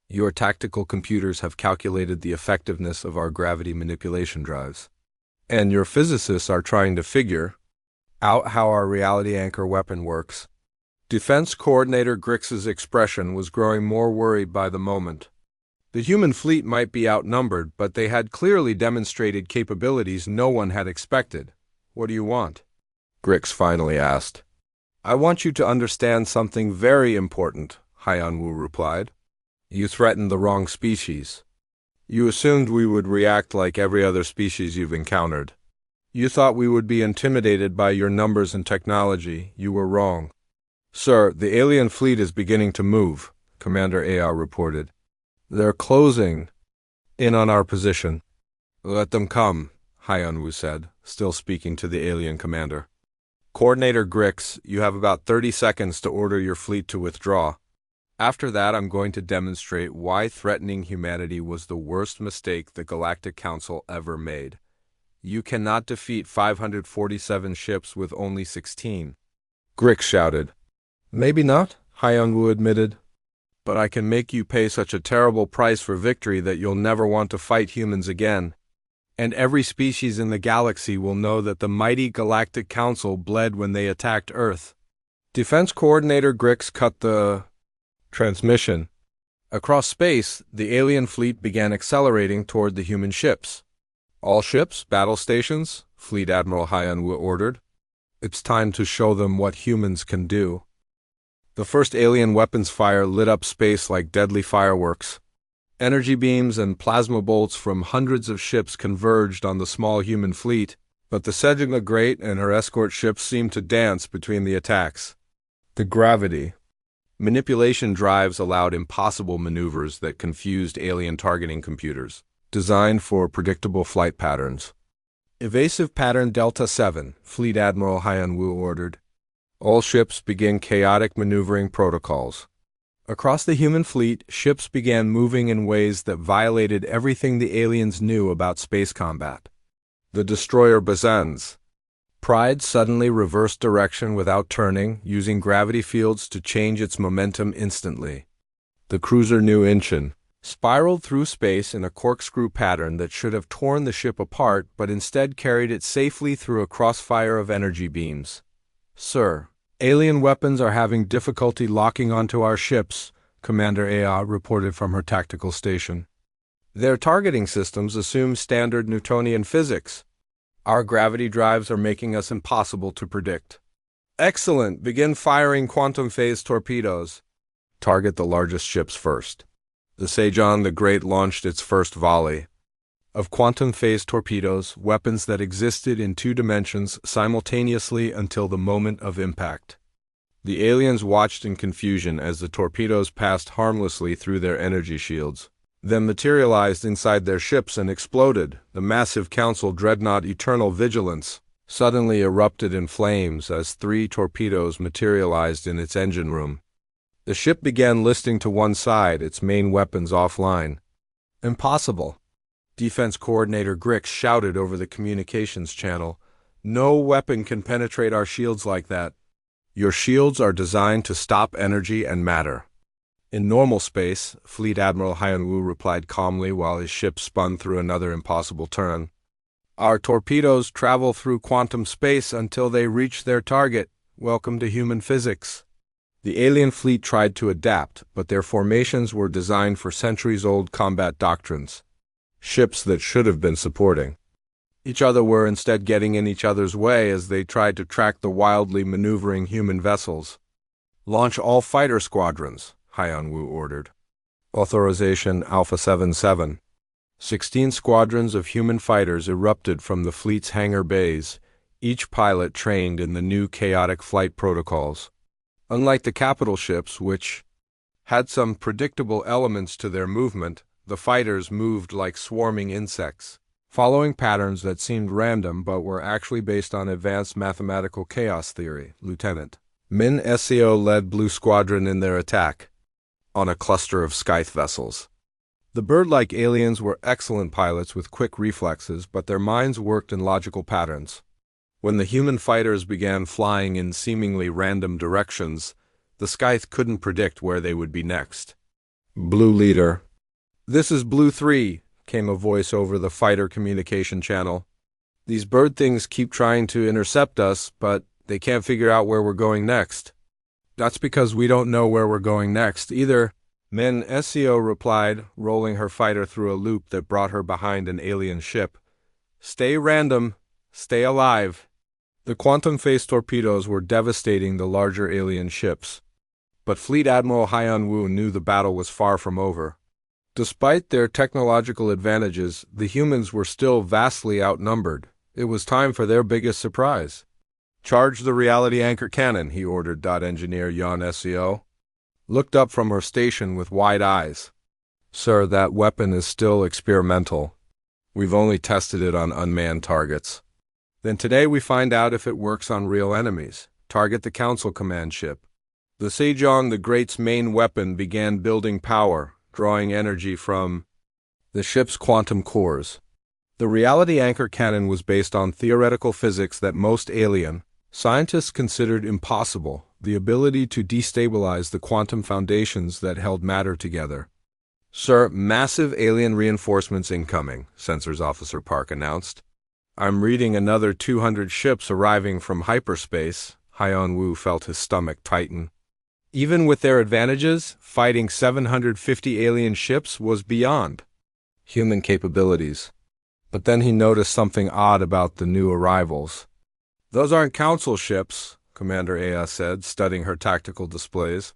Your tactical computers have calculated the effectiveness of our gravity manipulation drives. And your physicists are trying to figure out how our reality anchor weapon works." Defense Coordinator Grix's expression was growing more worried by the moment. The human fleet might be outnumbered, but they had clearly demonstrated capabilities no one had expected. "What do you want?" Grix finally asked. "I want you to understand something very important," Hyanwu replied. "You threatened the wrong species. You assumed we would react like every other species you've encountered. You thought we would be intimidated by your numbers and technology. You were wrong." "Sir, the alien fleet is beginning to move," Commander AR reported. "They're closing in on our position." "Let them come," Hyanwu said, still speaking to the alien commander. "Coordinator Grix, you have about 30 seconds to order your fleet to withdraw. After that, I'm going to demonstrate why threatening humanity was the worst mistake the Galactic Council ever made. You cannot defeat 547 ships with only 16. Grix shouted. "Maybe not," Hyanwu admitted. "But I can make you pay such a terrible price for victory that you'll never want to fight humans again. And every species in the galaxy will know that the mighty Galactic Council bled when they attacked Earth." Defense Coordinator Grix cut the transmission. Across space, the alien fleet began accelerating toward the human ships. All ships, battle stations, Fleet Admiral Hyanwu ordered. It's time to show them what humans can do. The first alien weapons fire lit up space like deadly fireworks. Energy beams and plasma bolts from hundreds of ships converged on the small human fleet, but the Sejong the Great and her escort ships seemed to dance between the attacks. The gravity. Manipulation drives allowed impossible maneuvers that confused alien targeting computers, designed for predictable flight patterns. Evasive Pattern Delta 7, Fleet Admiral Hyanwu ordered. All ships begin chaotic maneuvering protocols. Across the human fleet, ships began moving in ways that violated everything the aliens knew about space combat. The destroyer Bazans. Pride suddenly reversed direction without turning, using gravity fields to change its momentum instantly. The cruiser New Incheon spiraled through space in a corkscrew pattern that should have torn the ship apart, but instead carried it safely through a crossfire of energy beams. Sir, alien weapons are having difficulty locking onto our ships, Commander Aya reported from her tactical station. Their targeting systems assume standard Newtonian physics. Our gravity drives are making us impossible to predict. Excellent! Begin firing quantum phase torpedoes. Target the largest ships first. The Sejong the Great launched its first volley of quantum phase torpedoes, weapons that existed in 2 dimensions simultaneously until the moment of impact. The aliens watched in confusion as the torpedoes passed harmlessly through their energy shields, then materialized inside their ships and exploded. The massive Council dreadnought Eternal Vigilance suddenly erupted in flames as 3 torpedoes materialized in its engine room. The ship began listing to one side, its main weapons offline. Impossible. Defense Coordinator Grix shouted over the communications channel. No weapon can penetrate our shields like that. Your shields are designed to stop energy and matter. In normal space, Fleet Admiral Hyanwu replied calmly while his ship spun through another impossible turn. Our torpedoes travel through quantum space until they reach their target. Welcome to human physics. The alien fleet tried to adapt, but their formations were designed for centuries-old combat doctrines. Ships that should have been supporting each other were instead getting in each other's way as they tried to track the wildly maneuvering human vessels. Launch all fighter squadrons, Hyanwu ordered. Authorization Alpha 77. 16 squadrons of human fighters erupted from the fleet's hangar bays, each pilot trained in the new chaotic flight protocols. Unlike the capital ships, which had some predictable elements to their movement, the fighters moved like swarming insects, following patterns that seemed random but were actually based on advanced mathematical chaos theory. Lieutenant Min Seo led Blue Squadron in their attack on a cluster of Scythe vessels. The bird-like aliens were excellent pilots with quick reflexes, but their minds worked in logical patterns. When the human fighters began flying in seemingly random directions, the Scythe couldn't predict where they would be next. Blue Leader. This is Blue 3, came a voice over the fighter communication channel. These bird things keep trying to intercept us, but they can't figure out where we're going next. That's because we don't know where we're going next, either. Min Seo replied, rolling her fighter through a loop that brought her behind an alien ship. Stay random. Stay alive. The quantum phase torpedoes were devastating the larger alien ships. But Fleet Admiral Hyanwu knew the battle was far from over. Despite their technological advantages, the humans were still vastly outnumbered. It was time for their biggest surprise. Charge the reality anchor cannon, he ordered. Engineer Yon Seo looked up from her station with wide eyes. Sir, that weapon is still experimental. We've only tested it on unmanned targets. Then today we find out if it works on real enemies. Target the Council command ship. The Sejong the Great's main weapon began building power, drawing energy from the ship's quantum cores. The reality anchor cannon was based on theoretical physics that most alien scientists considered impossible, the ability to destabilize the quantum foundations that held matter together. Sir, massive alien reinforcements incoming, Sensors Officer Park announced. I'm reading another 200 ships arriving from hyperspace. Hyanwu felt his stomach tighten. Even with their advantages, fighting 750 alien ships was beyond human capabilities. But then he noticed something odd about the new arrivals. "Those aren't council ships," Commander Aya said, studying her tactical displays.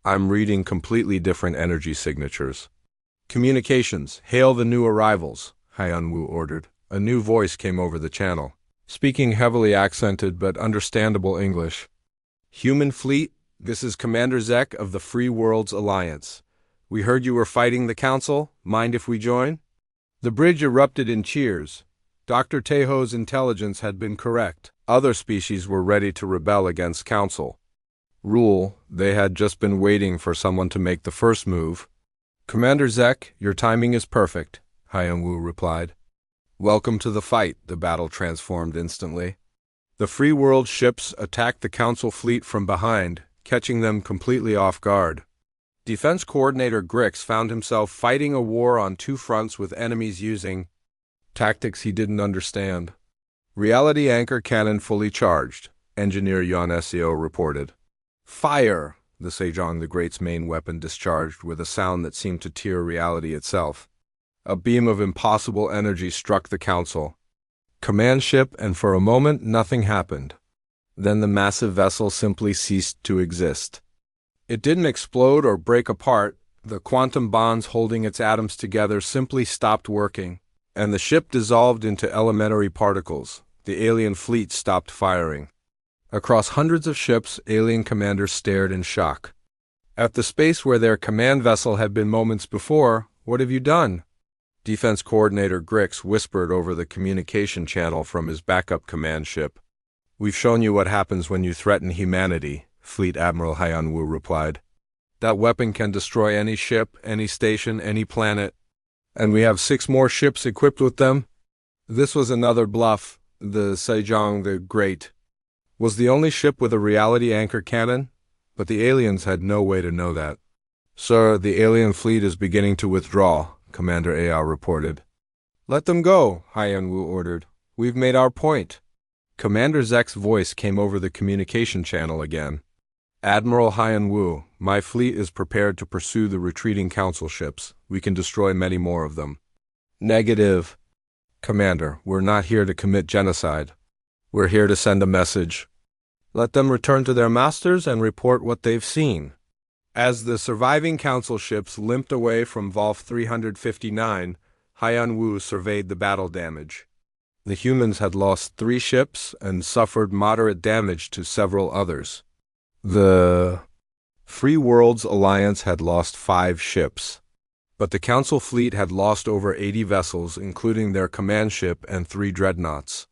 "I'm reading completely different energy signatures." "Communications, hail the new arrivals," Hyun-woo ordered. A new voice came over the channel, speaking heavily accented but understandable English. "Human fleet, this is Commander Zek of the Free Worlds Alliance. We heard you were fighting the council. Mind if we join?" The bridge erupted in cheers. Dr. Tejo's intelligence had been correct. Other species were ready to rebel against council rule. They had just been waiting for someone to make the first move. "Commander Zek, your timing is perfect," Hyun-woo replied. "Welcome to the fight." The battle transformed instantly. The Free World ships attacked the council fleet from behind, catching them completely off guard. Defense Coordinator Grix found himself fighting a war on two fronts with enemies using tactics he didn't understand. "Reality anchor cannon fully charged," Engineer Yon Seo reported. "Fire!" The Sejong the Great's main weapon discharged with a sound that seemed to tear reality itself. A beam of impossible energy struck the council command ship, and for a moment nothing happened. Then the massive vessel simply ceased to exist. It didn't explode or break apart. The quantum bonds holding its atoms together simply stopped working, and the ship dissolved into elementary particles. The alien fleet stopped firing. Across hundreds of ships, alien commanders stared in shock. At the space where their command vessel had been moments before, "What have you done?" Defense Coordinator Grix whispered over the communication channel from his backup command ship. "We've shown you what happens when you threaten humanity," Fleet Admiral Hyun-woo replied. "That weapon can destroy any ship, any station, any planet. And we have 6 more ships equipped with them." This was another bluff. The Sejong the Great was the only ship with a reality anchor cannon, but the aliens had no way to know that. "Sir, the alien fleet is beginning to withdraw," Commander Ao reported. "Let them go," Hyun-woo ordered. "We've made our point." Commander Zek's voice came over the communication channel again. "Admiral Hyun-woo, my fleet is prepared to pursue the retreating council ships. We can destroy many more of them." "Negative. Commander, we're not here to commit genocide. We're here to send a message. Let them return to their masters and report what they've seen." As the surviving council ships limped away from Volf 359, Hyun-woo surveyed the battle damage. The humans had lost 3 ships and suffered moderate damage to several others. The Free Worlds Alliance had lost 5 ships, but the Council fleet had lost over 80 vessels, including their command ship and 3 dreadnoughts.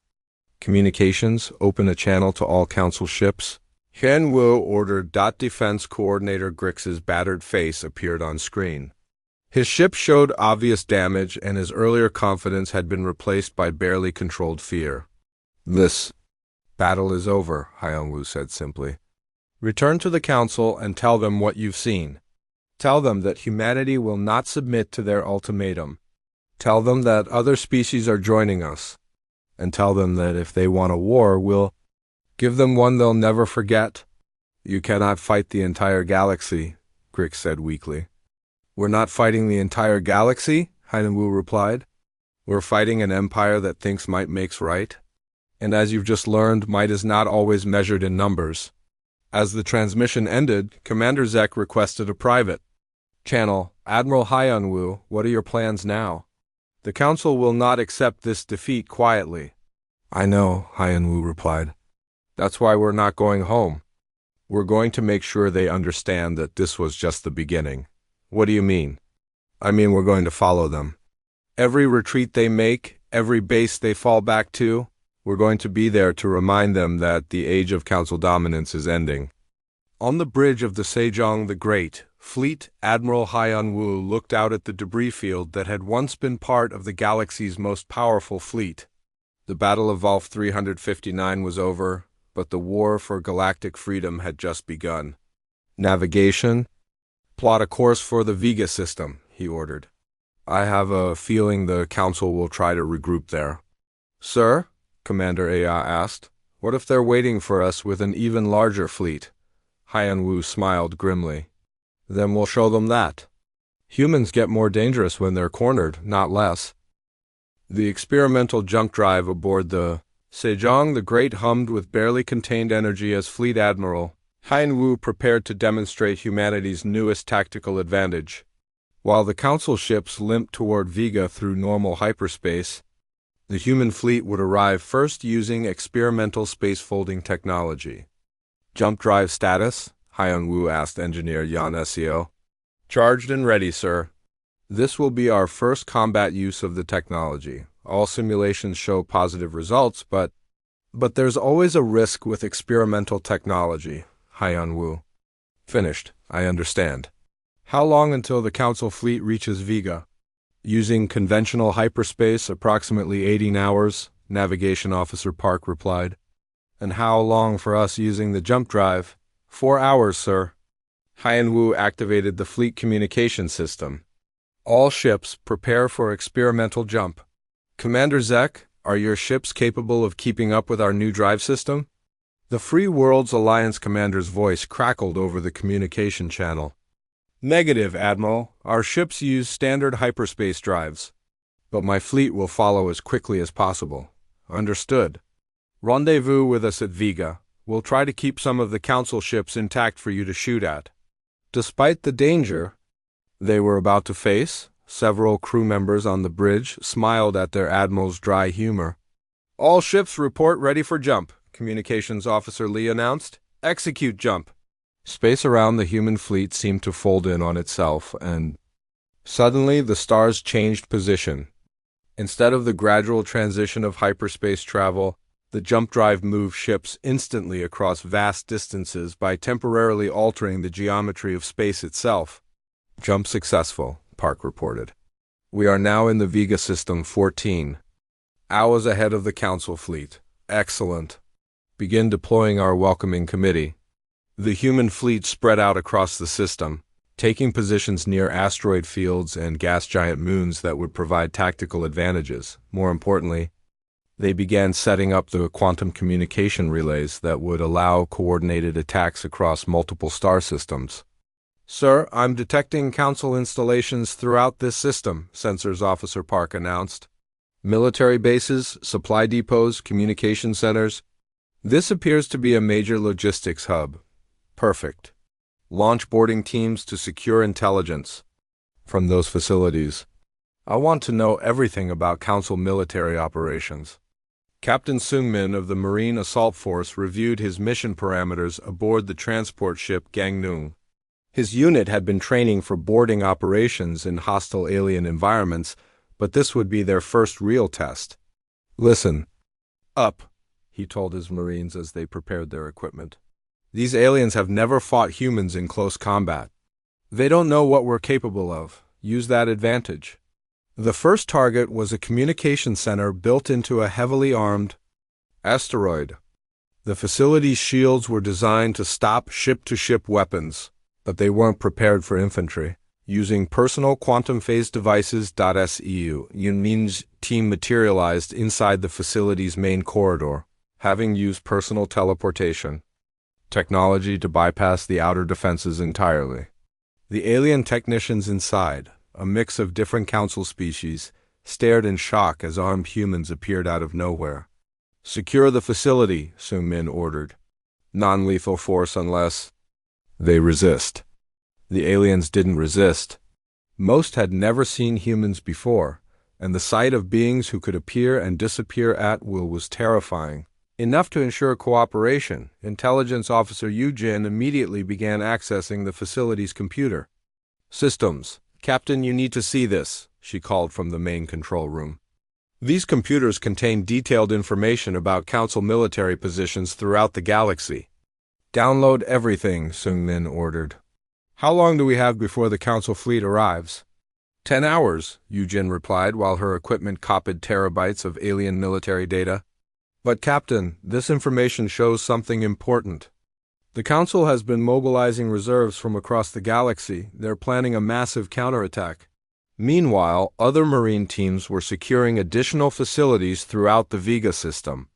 "Communications, open a channel to all Council ships." Hyun-woo ordered. Defense Coordinator Grix's battered face appeared on screen. His ship showed obvious damage, and his earlier confidence had been replaced by barely controlled fear. "This battle is over," Hyun-woo said simply. "Return to the council and tell them what you've seen. Tell them that humanity will not submit to their ultimatum. Tell them that other species are joining us. And tell them that if they want a war, we'll give them one they'll never forget." "You cannot fight the entire galaxy," Grix said weakly. "We're not fighting the entire galaxy," Hyun-woo replied. "We're fighting an empire that thinks might makes right. And as you've just learned, might is not always measured in numbers." As the transmission ended, Commander Zek requested a private channel. "Admiral Hyun-woo, what are your plans now? The Council will not accept this defeat quietly." "I know," Hyun-woo replied. "That's why we're not going home. We're going to make sure they understand that this was just the beginning." "What do you mean?" "I mean we're going to follow them. Every retreat they make, every base they fall back to, we're going to be there to remind them that the age of Council dominance is ending." On the bridge of the Sejong the Great, Fleet Admiral Hyun-woo looked out at the debris field that had once been part of the galaxy's most powerful fleet. The Battle of Volf 359 was over, but the war for galactic freedom had just begun. "Navigation, plot a course for the Vega system," he ordered. "I have a feeling the Council will try to regroup there." "Sir?" Commander Aya asked. "What if they're waiting for us with an even larger fleet?" Hyun-woo smiled grimly. "Then we'll show them that. Humans get more dangerous when they're cornered, not less." The experimental jump drive aboard the Sejong the Great hummed with barely contained energy as Fleet Admiral Hein Wu prepared to demonstrate humanity's newest tactical advantage. While the Council ships limped toward Vega through normal hyperspace, the human fleet would arrive first using experimental space-folding technology. Jump drive status? Hein Wu asked Engineer Yan Seo. Charged and ready, sir. This will be our first combat use of the technology. All simulations show positive results, but there's always a risk with experimental technology, Hein Wu. Finished, I understand. How long until the Council fleet reaches Vega? Using conventional hyperspace, approximately 18 hours, Navigation Officer Park replied. And how long for us using the jump drive? 4 hours, sir. Hein Wu activated the fleet communication system. All ships prepare for experimental jump. Commander Zek, are your ships capable of keeping up with our new drive system? The Free Worlds Alliance commander's voice crackled over the communication channel. Negative, Admiral. Our ships use standard hyperspace drives. But my fleet will follow as quickly as possible. Understood. Rendezvous with us at Vega. We'll try to keep some of the Council ships intact for you to shoot at. Despite the danger they were about to face, several crew members on the bridge smiled at their admiral's dry humor. All ships report ready for jump, Communications Officer Lee announced. Execute jump. Space around the human fleet seemed to fold in on itself, and suddenly the stars changed position. Instead of the gradual transition of hyperspace travel, the jump drive moved ships instantly across vast distances by temporarily altering the geometry of space itself. Jump successful, Park reported. We are now in the Vega System 14. Hours ahead of the Council fleet. Excellent. Begin deploying our welcoming committee. The human fleet spread out across the system, taking positions near asteroid fields and gas giant moons that would provide tactical advantages. More importantly, they began setting up the quantum communication relays that would allow coordinated attacks across multiple star systems. Sir, I'm detecting Council installations throughout this system, Sensors Officer Park announced. Military bases, supply depots, communication centers. This appears to be a major logistics hub. Perfect. Launch boarding teams to secure intelligence from those facilities. I want to know everything about Council military operations. Captain Seung-min of the Marine Assault Force reviewed his mission parameters aboard the transport ship Gangneung. His unit had been training for boarding operations in hostile alien environments, but this would be their first real test. Listen up, he told his Marines as they prepared their equipment. These aliens have never fought humans in close combat. They don't know what we're capable of. Use that advantage. The first target was a communication center built into a heavily armed asteroid. The facility's shields were designed to stop ship-to-ship weapons, but they weren't prepared for infantry. Using personal quantum phase devices, SEU, Yunmin's team materialized inside the facility's main corridor, having used personal teleportation technology to bypass the outer defenses entirely. The alien technicians inside, a mix of different Council species, stared in shock as armed humans appeared out of nowhere. Secure the facility, Seung-min ordered. Non-lethal force unless they resist. The aliens didn't resist. Most had never seen humans before, and the sight of beings who could appear and disappear at will was terrifying. Enough to ensure cooperation, Intelligence Officer Yu Jin immediately began accessing the facility's computer. Systems. Captain, you need to see this, she called from the main control room. These computers contain detailed information about Council military positions throughout the galaxy. Download everything, Seung-min ordered. How long do we have before the Council fleet arrives? 10 hours, Yu Jin replied while her equipment copied terabytes of alien military data. But Captain, this information shows something important. The Council has been mobilizing reserves from across the galaxy. They're planning a massive counterattack. Meanwhile, other Marine teams were securing additional facilities throughout the Vega system.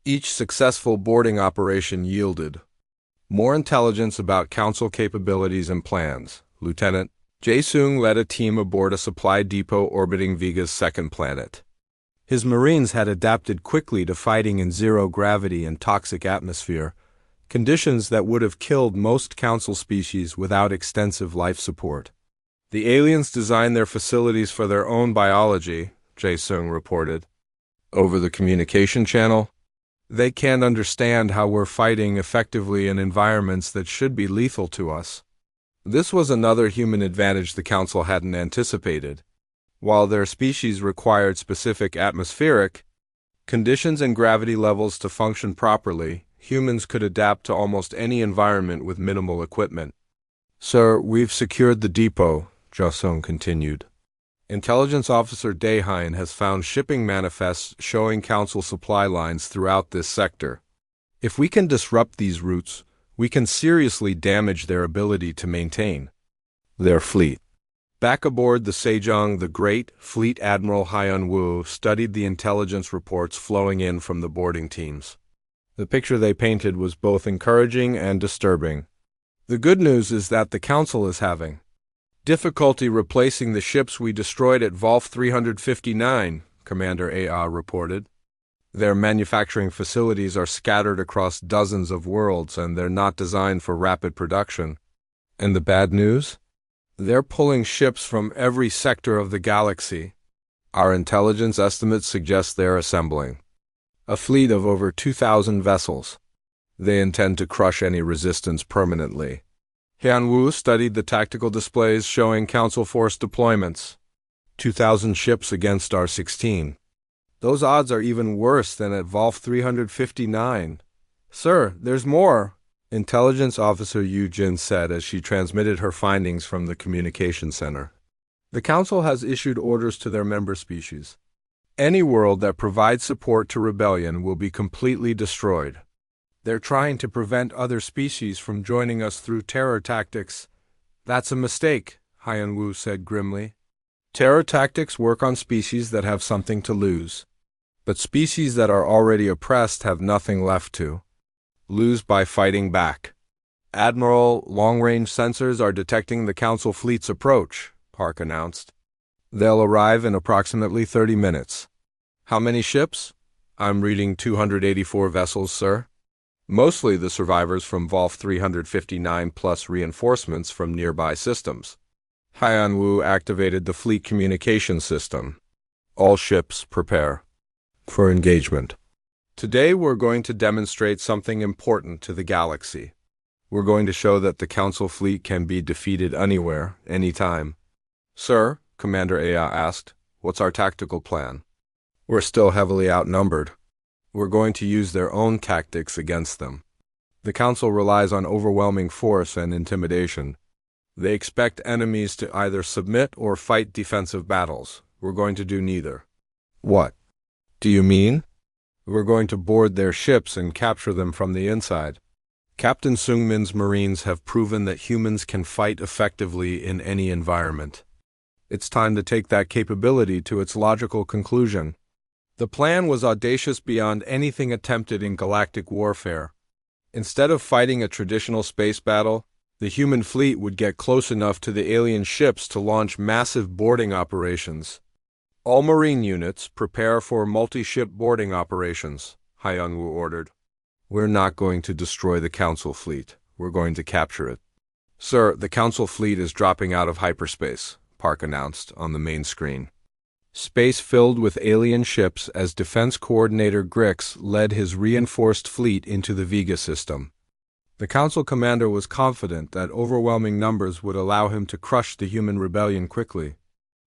Each successful boarding operation yielded more intelligence about Council capabilities and plans. Lieutenant Jae-sung led a team aboard a supply depot orbiting Vega's second planet. His Marines had adapted quickly to fighting in zero-gravity and toxic atmosphere, conditions that would have killed most Council species without extensive life support. The aliens designed their facilities for their own biology, Jae-sung reported. Over the communication channel, they can't understand how we're fighting effectively in environments that should be lethal to us. This was another human advantage the Council hadn't anticipated. While their species required specific atmospheric conditions and gravity levels to function properly, humans could adapt to almost any environment with minimal equipment. Sir, we've secured the depot, Jae-sung continued. Intelligence Officer Daehyun has found shipping manifests showing Council supply lines throughout this sector. If we can disrupt these routes, we can seriously damage their ability to maintain their fleet. Back aboard the Sejong the Great, Fleet Admiral Hyun-woo studied the intelligence reports flowing in from the boarding teams. The picture they painted was both encouraging and disturbing. The good news is that the Council is having difficulty replacing the ships we destroyed at Volf 359, Commander A.A. reported. Their manufacturing facilities are scattered across dozens of worlds and they're not designed for rapid production. And the bad news? They're pulling ships from every sector of the galaxy. Our intelligence estimates suggest they're assembling a fleet of over 2,000 vessels. They intend to crush any resistance permanently. Hyun-woo studied the tactical displays showing Council force deployments. 2,000 ships against our 16. Those odds are even worse than at Volf 359. Sir, there's more, Intelligence Officer Yu Jin said as she transmitted her findings from the communication center. The Council has issued orders to their member species. Any world that provides support to rebellion will be completely destroyed. They're trying to prevent other species from joining us through terror tactics. That's a mistake, Hyun-woo said grimly. Terror tactics work on species that have something to lose. But species that are already oppressed have nothing left to lose by fighting back. Admiral, long-range sensors are detecting the Council fleet's approach, Park announced. They'll arrive in approximately 30 minutes. How many ships? I'm reading 284 vessels, sir. Mostly the survivors from Volf 359 plus reinforcements from nearby systems. Hyun-woo activated the fleet communication system. All ships prepare for engagement. Today we're going to demonstrate something important to the galaxy. We're going to show that the Council fleet can be defeated anywhere, anytime. Sir, Commander Aya asked, what's our tactical plan? We're still heavily outnumbered. We're going to use their own tactics against them. The Council relies on overwhelming force and intimidation. They expect enemies to either submit or fight defensive battles. We're going to do neither. What do you mean? We're going to board their ships and capture them from the inside. Captain Sungmin's Marines have proven that humans can fight effectively in any environment. It's time to take that capability to its logical conclusion. The plan was audacious beyond anything attempted in galactic warfare. Instead of fighting a traditional space battle, the human fleet would get close enough to the alien ships to launch massive boarding operations. All Marine units prepare for multi-ship boarding operations, Hyun-woo ordered. We're not going to destroy the Council fleet. We're going to capture it. Sir, the Council fleet is dropping out of hyperspace, Park announced on the main screen. Space filled with alien ships as Defense Coordinator Grix led his reinforced fleet into the Vega system. The Council commander was confident that overwhelming numbers would allow him to crush the human rebellion quickly.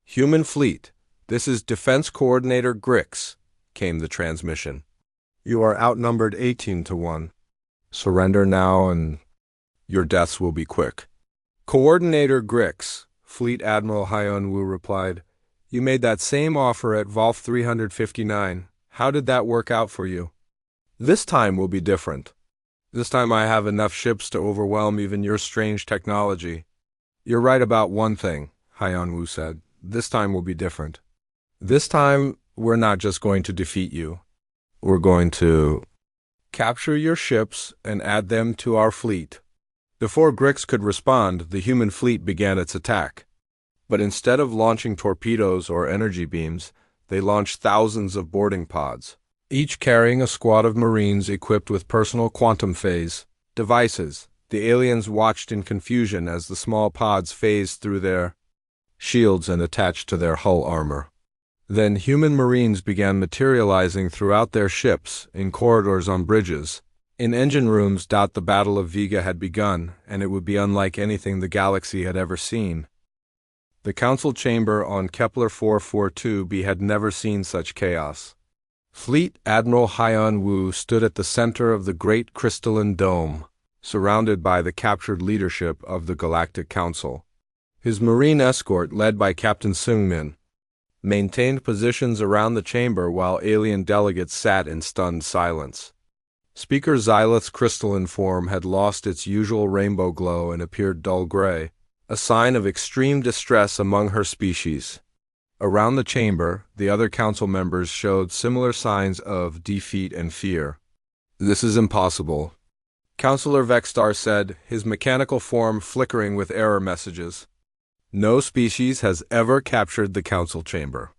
Human fleet, this is Defense Coordinator Grix, came the transmission. You are outnumbered 18-1. Surrender now and your deaths will be quick. Coordinator Grix, Fleet Admiral Hyun-woo replied, you made that same offer at Volf 359. How did that work out for you? This time will be different. This time I have enough ships to overwhelm even your strange technology. You're right about one thing, Hyun-woo said. This time will be different. This time, we're not just going to defeat you. We're going to capture your ships and add them to our fleet. Before Grix could respond, the human fleet began its attack. But instead of launching torpedoes or energy beams, They launched thousands of boarding pods, each carrying a squad of Marines equipped with personal quantum phase devices. The aliens watched in confusion as the small pods phased through their shields and attached to their hull armor. Then human Marines began materializing throughout their ships, in corridors on bridges, in engine rooms. The Battle of Vega had begun, and it would be unlike anything the galaxy had ever seen. The council chamber on Kepler 442b had never seen such chaos. Fleet Admiral Haiyan Wu stood at the center of the great crystalline dome, surrounded by the captured leadership of the Galactic Council. His Marine escort, led by Captain Seungmin, maintained positions around the chamber while alien delegates sat in stunned silence. Speaker Xylith's crystalline form had lost its usual rainbow glow and appeared dull gray, a sign of extreme distress among her species. Around the chamber, the other council members showed similar signs of defeat and fear. "This is impossible," Councillor Vexstar said, his mechanical form flickering with error messages. "No species has ever captured the council chamber.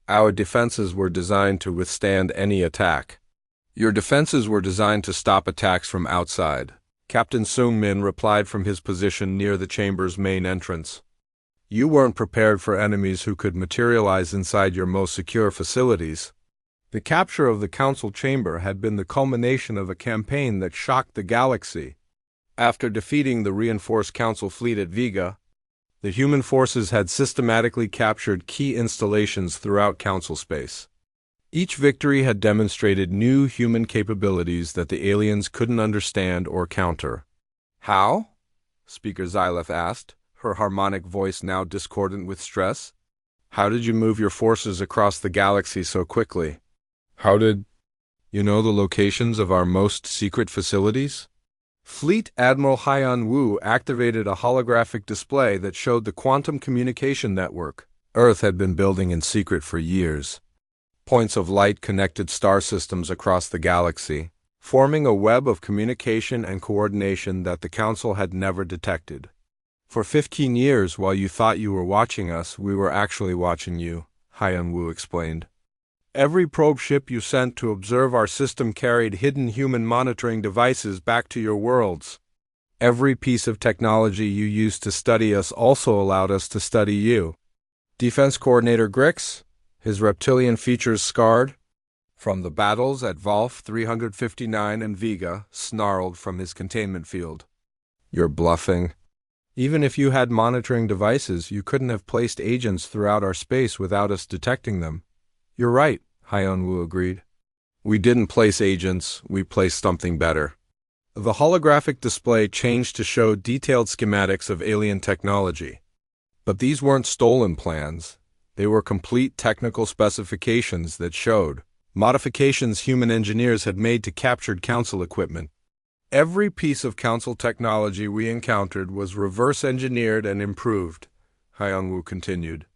Our defenses were designed to withstand any attack." "Your defenses were designed to stop attacks from outside," Captain Seungmin replied from his position near the chamber's main entrance. "You weren't prepared for enemies who could materialize inside your most secure facilities." The capture of the council chamber had been the culmination of a campaign that shocked the galaxy. After defeating the reinforced council fleet at Vega, the human forces had systematically captured key installations throughout council space. Each victory had demonstrated new human capabilities that the aliens couldn't understand or counter. "How?" Speaker Xylith asked, her harmonic voice now discordant with stress. "How did you move your forces across the galaxy so quickly? How did you know the locations of our most secret facilities?" Fleet Admiral Haiyan Wu activated a holographic display that showed the quantum communication network Earth had been building in secret for years. Points of light connected star systems across the galaxy, forming a web of communication and coordination that the Council had never detected. "For 15 years, while you thought you were watching us, we were actually watching you," Haiyan Wu explained. "Every probe ship you sent to observe our system carried hidden human monitoring devices back to your worlds. Every piece of technology you used to study us also allowed us to study you." Defense Coordinator Grix, his reptilian features scarred from the battles at Volf 359 and Vega, snarled from his containment field. "You're bluffing. Even if you had monitoring devices, you couldn't have placed agents throughout our space without us detecting them." "You're right," Haiyan Wu agreed. "We didn't place agents, we placed something better." The holographic display changed to show detailed schematics of alien technology. But these weren't stolen plans. They were complete technical specifications that showed modifications human engineers had made to captured Council equipment. "Every piece of Council technology we encountered was reverse-engineered and improved," Haiyan Wu continued.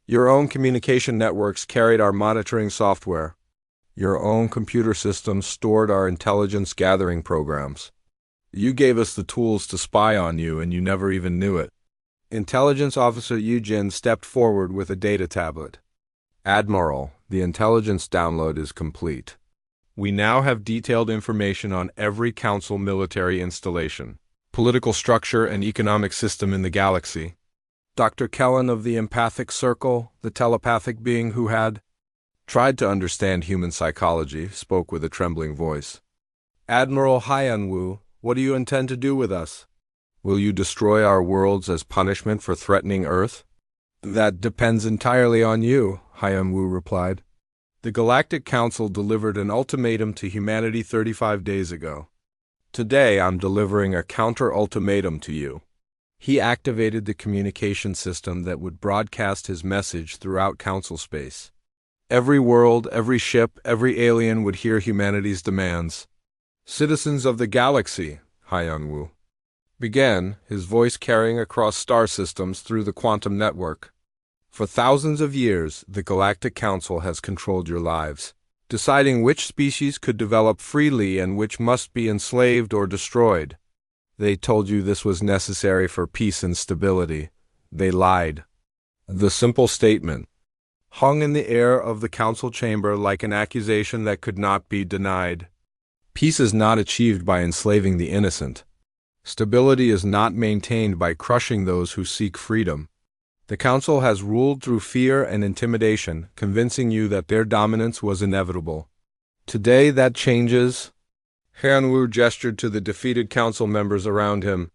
"Your own communication networks carried our monitoring software. Your own computer systems stored our intelligence gathering programs. You gave us the tools to spy on you, and you never even knew it." Intelligence Officer Yujin stepped forward with a data tablet. "Admiral, the intelligence download is complete. We now have detailed information on every Council military installation, political structure, and economic system in the galaxy." Dr. Kellen of the Empathic Circle, the telepathic being who had tried to understand human psychology, spoke with a trembling voice. "Admiral Haiyan Wu, what do you intend to do with us? Will you destroy our worlds as punishment for threatening Earth?" "That depends entirely on you," Haiyan Wu replied. "The Galactic Council delivered an ultimatum to humanity 35 days ago. Today I'm delivering a counter-ultimatum to you." He activated the communication system that would broadcast his message throughout Council space. Every world, every ship, every alien would hear humanity's demands. "Citizens of the galaxy," Haiyan Wu began, his voice carrying across star systems through the quantum network. "For thousands of years, the Galactic Council has controlled your lives, deciding which species could develop freely and which must be enslaved or destroyed. They told you this was necessary for peace and stability. They lied. The simple statement, hung in the air of the council chamber like an accusation that could not be denied. Peace is not achieved by enslaving the innocent. Stability is not maintained by crushing those who seek freedom. The council has ruled through fear and intimidation, convincing you that their dominance was inevitable. Today that changes. Hanwu gestured to the defeated council members around him.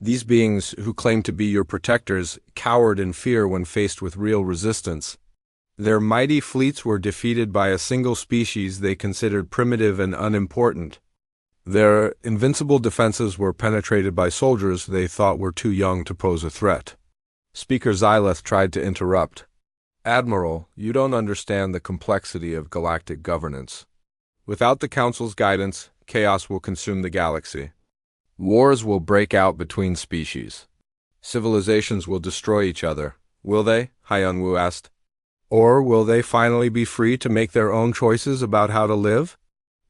These beings, who claim to be your protectors, cowered in fear when faced with real resistance. Their mighty fleets were defeated by a single species they considered primitive and unimportant. Their invincible defenses were penetrated by soldiers they thought were too young to pose a threat. Speaker Xyleth tried to interrupt. Admiral, you don't understand the complexity of galactic governance. Without the Council's guidance, chaos will consume the galaxy. Wars will break out between species. Civilizations will destroy each other. Will they? Hyunwoo asked. Or will they finally be free to make their own choices about how to live?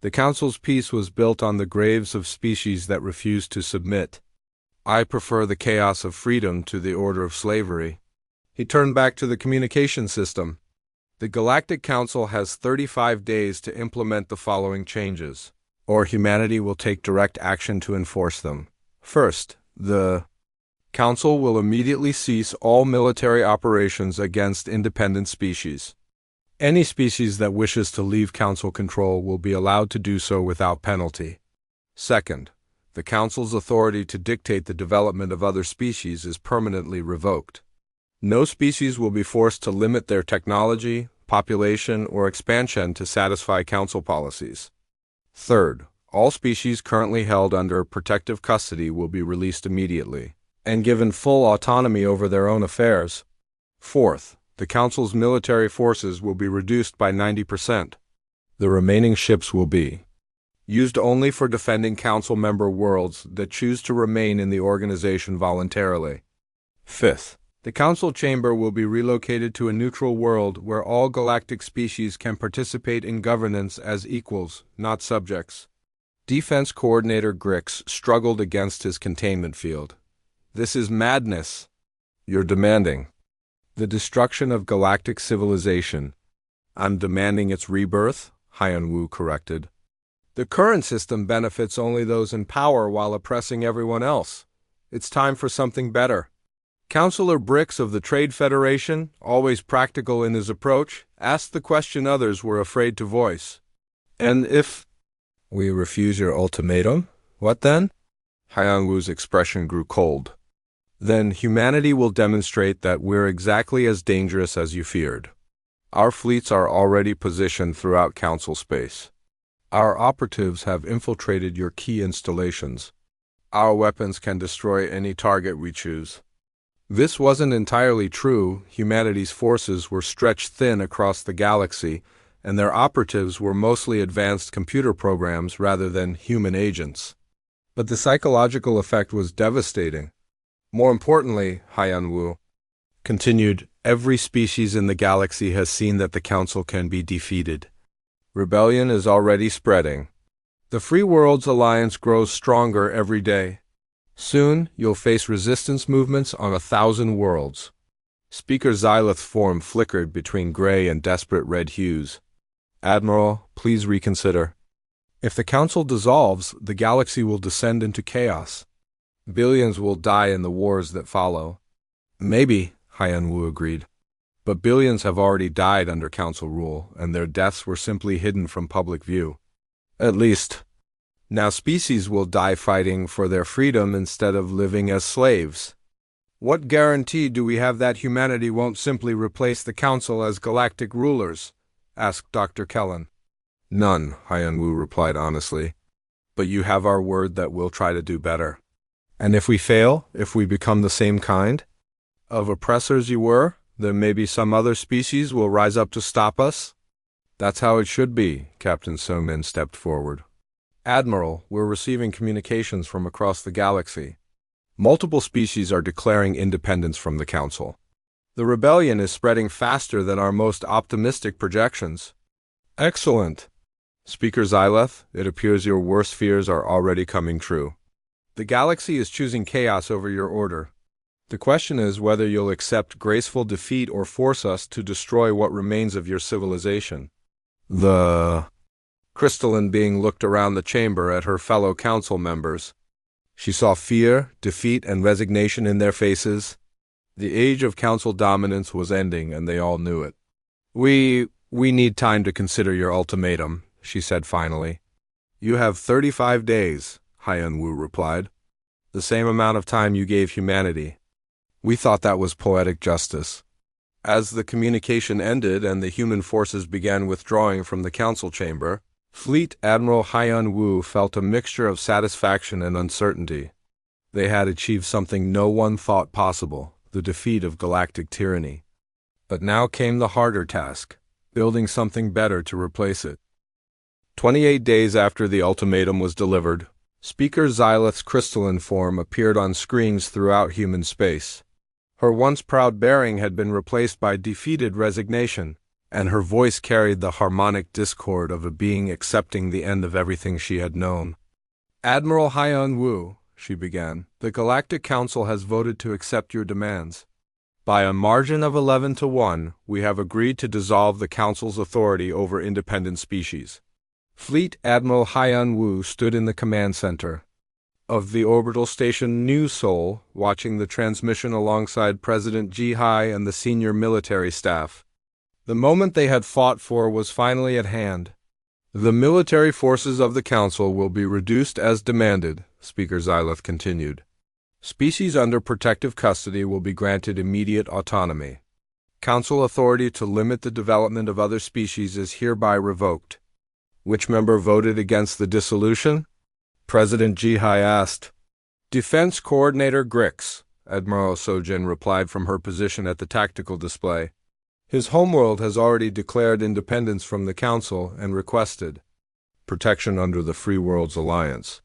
The Council's peace was built on the graves of species that refused to submit. I prefer the chaos of freedom to the order of slavery. He turned back to the communication system. The Galactic Council has 35 days to implement the following changes, or humanity will take direct action to enforce them. First, the Council will immediately cease all military operations against independent species. Any species that wishes to leave Council control will be allowed to do so without penalty. Second, the Council's authority to dictate the development of other species is permanently revoked. No species will be forced to limit their technology, population, or expansion to satisfy Council policies. Third, all species currently held under protective custody will be released immediately and given full autonomy over their own affairs. Fourth, the Council's military forces will be reduced by 90%. The remaining ships will be used only for defending Council member worlds that choose to remain in the organization voluntarily. Fifth, the Council chamber will be relocated to a neutral world where all galactic species can participate in governance as equals, not subjects. Defense Coordinator Grix struggled against his containment field. This is madness. You're demanding the destruction of galactic civilization. I'm demanding its rebirth, Hyunwoo corrected. The current system benefits only those in power while oppressing everyone else. It's time for something better. Councillor Brix of the Trade Federation, always practical in his approach, asked the question others were afraid to voice. And if we refuse your ultimatum, what then? Hyunwoo's expression grew cold. Then humanity will demonstrate that we're exactly as dangerous as you feared. Our fleets are already positioned throughout Council space. Our operatives have infiltrated your key installations. Our weapons can destroy any target we choose. This wasn't entirely true. Humanity's forces were stretched thin across the galaxy, and their operatives were mostly advanced computer programs rather than human agents. But the psychological effect was devastating. More importantly, Hyunwoo continued, every species in the galaxy has seen that the Council can be defeated. Rebellion is already spreading. The Free Worlds Alliance grows stronger every day. Soon, you'll face resistance movements on 1,000 worlds. Speaker Xyleth's form flickered between gray and desperate red hues. Admiral, please reconsider. If the Council dissolves, the galaxy will descend into chaos. Billions will die in the wars that follow. Maybe, Hyunwoo agreed. But billions have already died under Council rule, and their deaths were simply hidden from public view. At least, now species will die fighting for their freedom instead of living as slaves. What guarantee do we have that humanity won't simply replace the Council as galactic rulers? Asked Dr. Kellen. None, Hyunwoo replied honestly. But you have our word that we'll try to do better. And if we fail, if we become the same kind of oppressors you were, then maybe some other species will rise up to stop us? That's how it should be, Captain Sungmin stepped forward. Admiral, we're receiving communications from across the galaxy. Multiple species are declaring independence from the Council. The rebellion is spreading faster than our most optimistic projections. Excellent. Speaker Xyleth, it appears your worst fears are already coming true. The galaxy is choosing chaos over your order. The question is whether you'll accept graceful defeat or force us to destroy what remains of your civilization. The crystalline being looked around the chamber at her fellow council members. She saw fear, defeat, and resignation in their faces. The age of council dominance was ending, and they all knew it. We need time to consider your ultimatum, she said finally. You have 35 days, Hyun-woo replied. The same amount of time you gave humanity. We thought that was poetic justice. As the communication ended and the human forces began withdrawing from the council chamber, Fleet Admiral Hyun-woo felt a mixture of satisfaction and uncertainty. They had achieved something no one thought possible, the defeat of galactic tyranny. But now came the harder task, building something better to replace it. 28 days after the ultimatum was delivered, Speaker Xylith's crystalline form appeared on screens throughout human space. Her once proud bearing had been replaced by defeated resignation, and her voice carried the harmonic discord of a being accepting the end of everything she had known. Admiral Hyun-woo, she began, the Galactic Council has voted to accept your demands. By a margin of 11-1, we have agreed to dissolve the Council's authority over independent species. Fleet Admiral Hyun-woo stood in the command center of the orbital station New Seoul, watching the transmission alongside President Ji-hai and the senior military staff. The moment they had fought for was finally at hand. The military forces of the Council will be reduced as demanded, Speaker Xylith continued. Species under protective custody will be granted immediate autonomy. Council authority to limit the development of other species is hereby revoked. Which member voted against the dissolution? President Ji-hai asked. Defense Coordinator Grix, Admiral Sojin replied from her position at the tactical display. His homeworld has already declared independence from the Council and requested protection under the Free Worlds Alliance.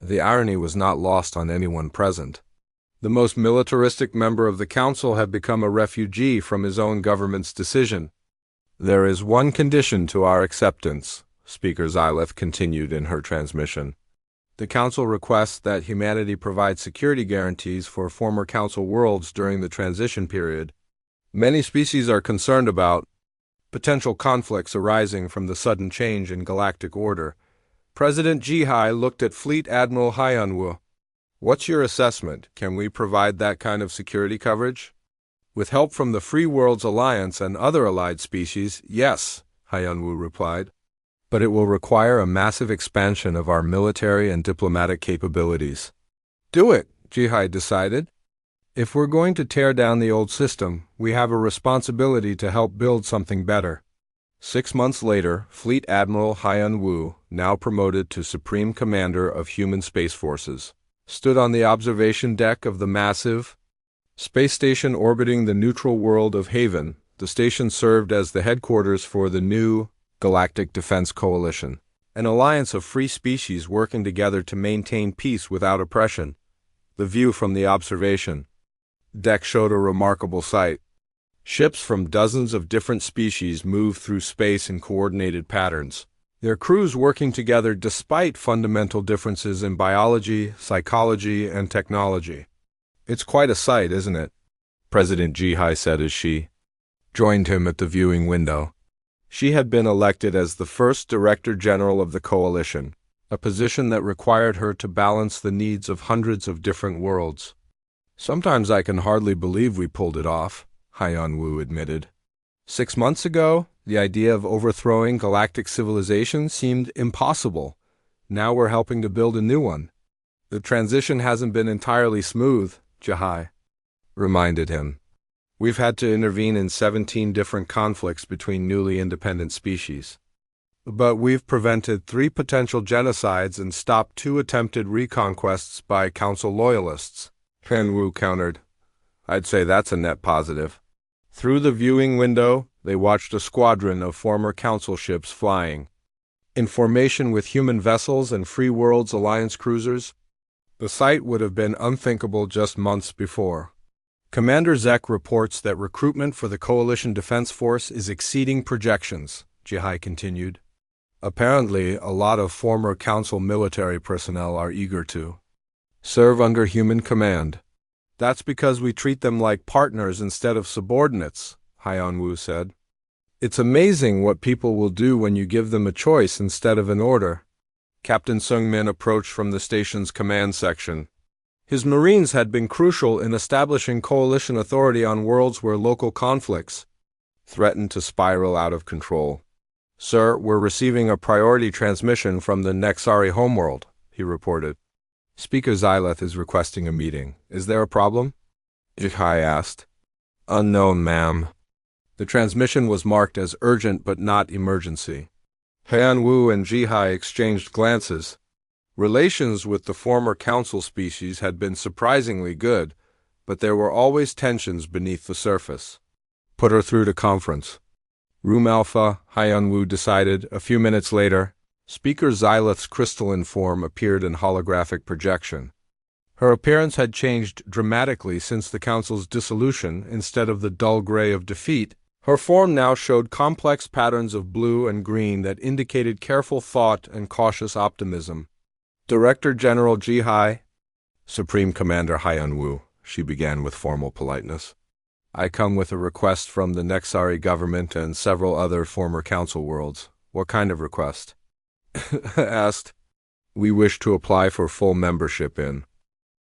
The irony was not lost on anyone present. The most militaristic member of the Council had become a refugee from his own government's decision. There is one condition to our acceptance, Speaker Xylith continued in her transmission. The Council requests that humanity provide security guarantees for former Council worlds during the transition period. Many species are concerned about potential conflicts arising from the sudden change in galactic order. President Ji-hai looked at Fleet Admiral Hyun-woo. What's your assessment? Can we provide that kind of security coverage? With help from the Free Worlds Alliance and other allied species, yes, Hyun-woo replied. But it will require a massive expansion of our military and diplomatic capabilities. Do it, Ji-hai decided. If we're going to tear down the old system, we have a responsibility to help build something better. 6 months later, Fleet Admiral Hyun-woo, now promoted to Supreme Commander of Human Space Forces, stood on the observation deck of the massive space station orbiting the neutral world of Haven. The station served as the headquarters for the new Galactic Defense Coalition, an alliance of free species working together to maintain peace without oppression. The view from the observation deck showed a remarkable sight. Ships from dozens of different species moved through space in coordinated patterns, their crews working together despite fundamental differences in biology, psychology, and technology. It's quite a sight, isn't it? President Ji-hai said as she joined him at the viewing window. She had been elected as the first Director General of the Coalition, a position that required her to balance the needs of hundreds of different worlds. Sometimes I can hardly believe we pulled it off, Hyun-woo admitted. 6 months ago, the idea of overthrowing galactic civilization seemed impossible. Now we're helping to build a new one. The transition hasn't been entirely smooth, Ji-hai reminded him. We've had to intervene in 17 different conflicts between newly independent species. But we've prevented 3 potential genocides and stopped 2 attempted reconquests by Council loyalists, Hyun-woo countered. I'd say that's a net positive. Through the viewing window, they watched a squadron of former Council ships flying in formation with human vessels and Free Worlds Alliance cruisers. The sight would have been unthinkable just months before. Commander Zek reports that recruitment for the Coalition Defense Force is exceeding projections, Ji-hai continued. Apparently, a lot of former Council military personnel are eager to serve under human command. That's because we treat them like partners instead of subordinates, Haiyan-Wu said. It's amazing what people will do when you give them a choice instead of an order. Captain Sung-min approached from the station's command section. His Marines had been crucial in establishing coalition authority on worlds where local conflicts threatened to spiral out of control. Sir, we're receiving a priority transmission from the Nexari homeworld, he reported. Speaker Xyleth is requesting a meeting. Is there a problem? Jihai asked. Unknown, ma'am. The transmission was marked as urgent but not emergency. Haiyan-Wu and Jihai exchanged glances. Relations with the former council species had been surprisingly good, but there were always tensions beneath the surface. Put her through to conference. Room Alpha, Haiyan-Wu decided. A few minutes later, Speaker Xyleth's crystalline form appeared in holographic projection. Her appearance had changed dramatically since the council's dissolution. Instead of the dull gray of defeat, her form now showed complex patterns of blue and green that indicated careful thought and cautious optimism. Director General Jihai, Supreme Commander Haiyan-Wu, she began with formal politeness. I come with a request from the Nexari government and several other former council worlds. What kind of request? Asked. We wish to apply for full membership in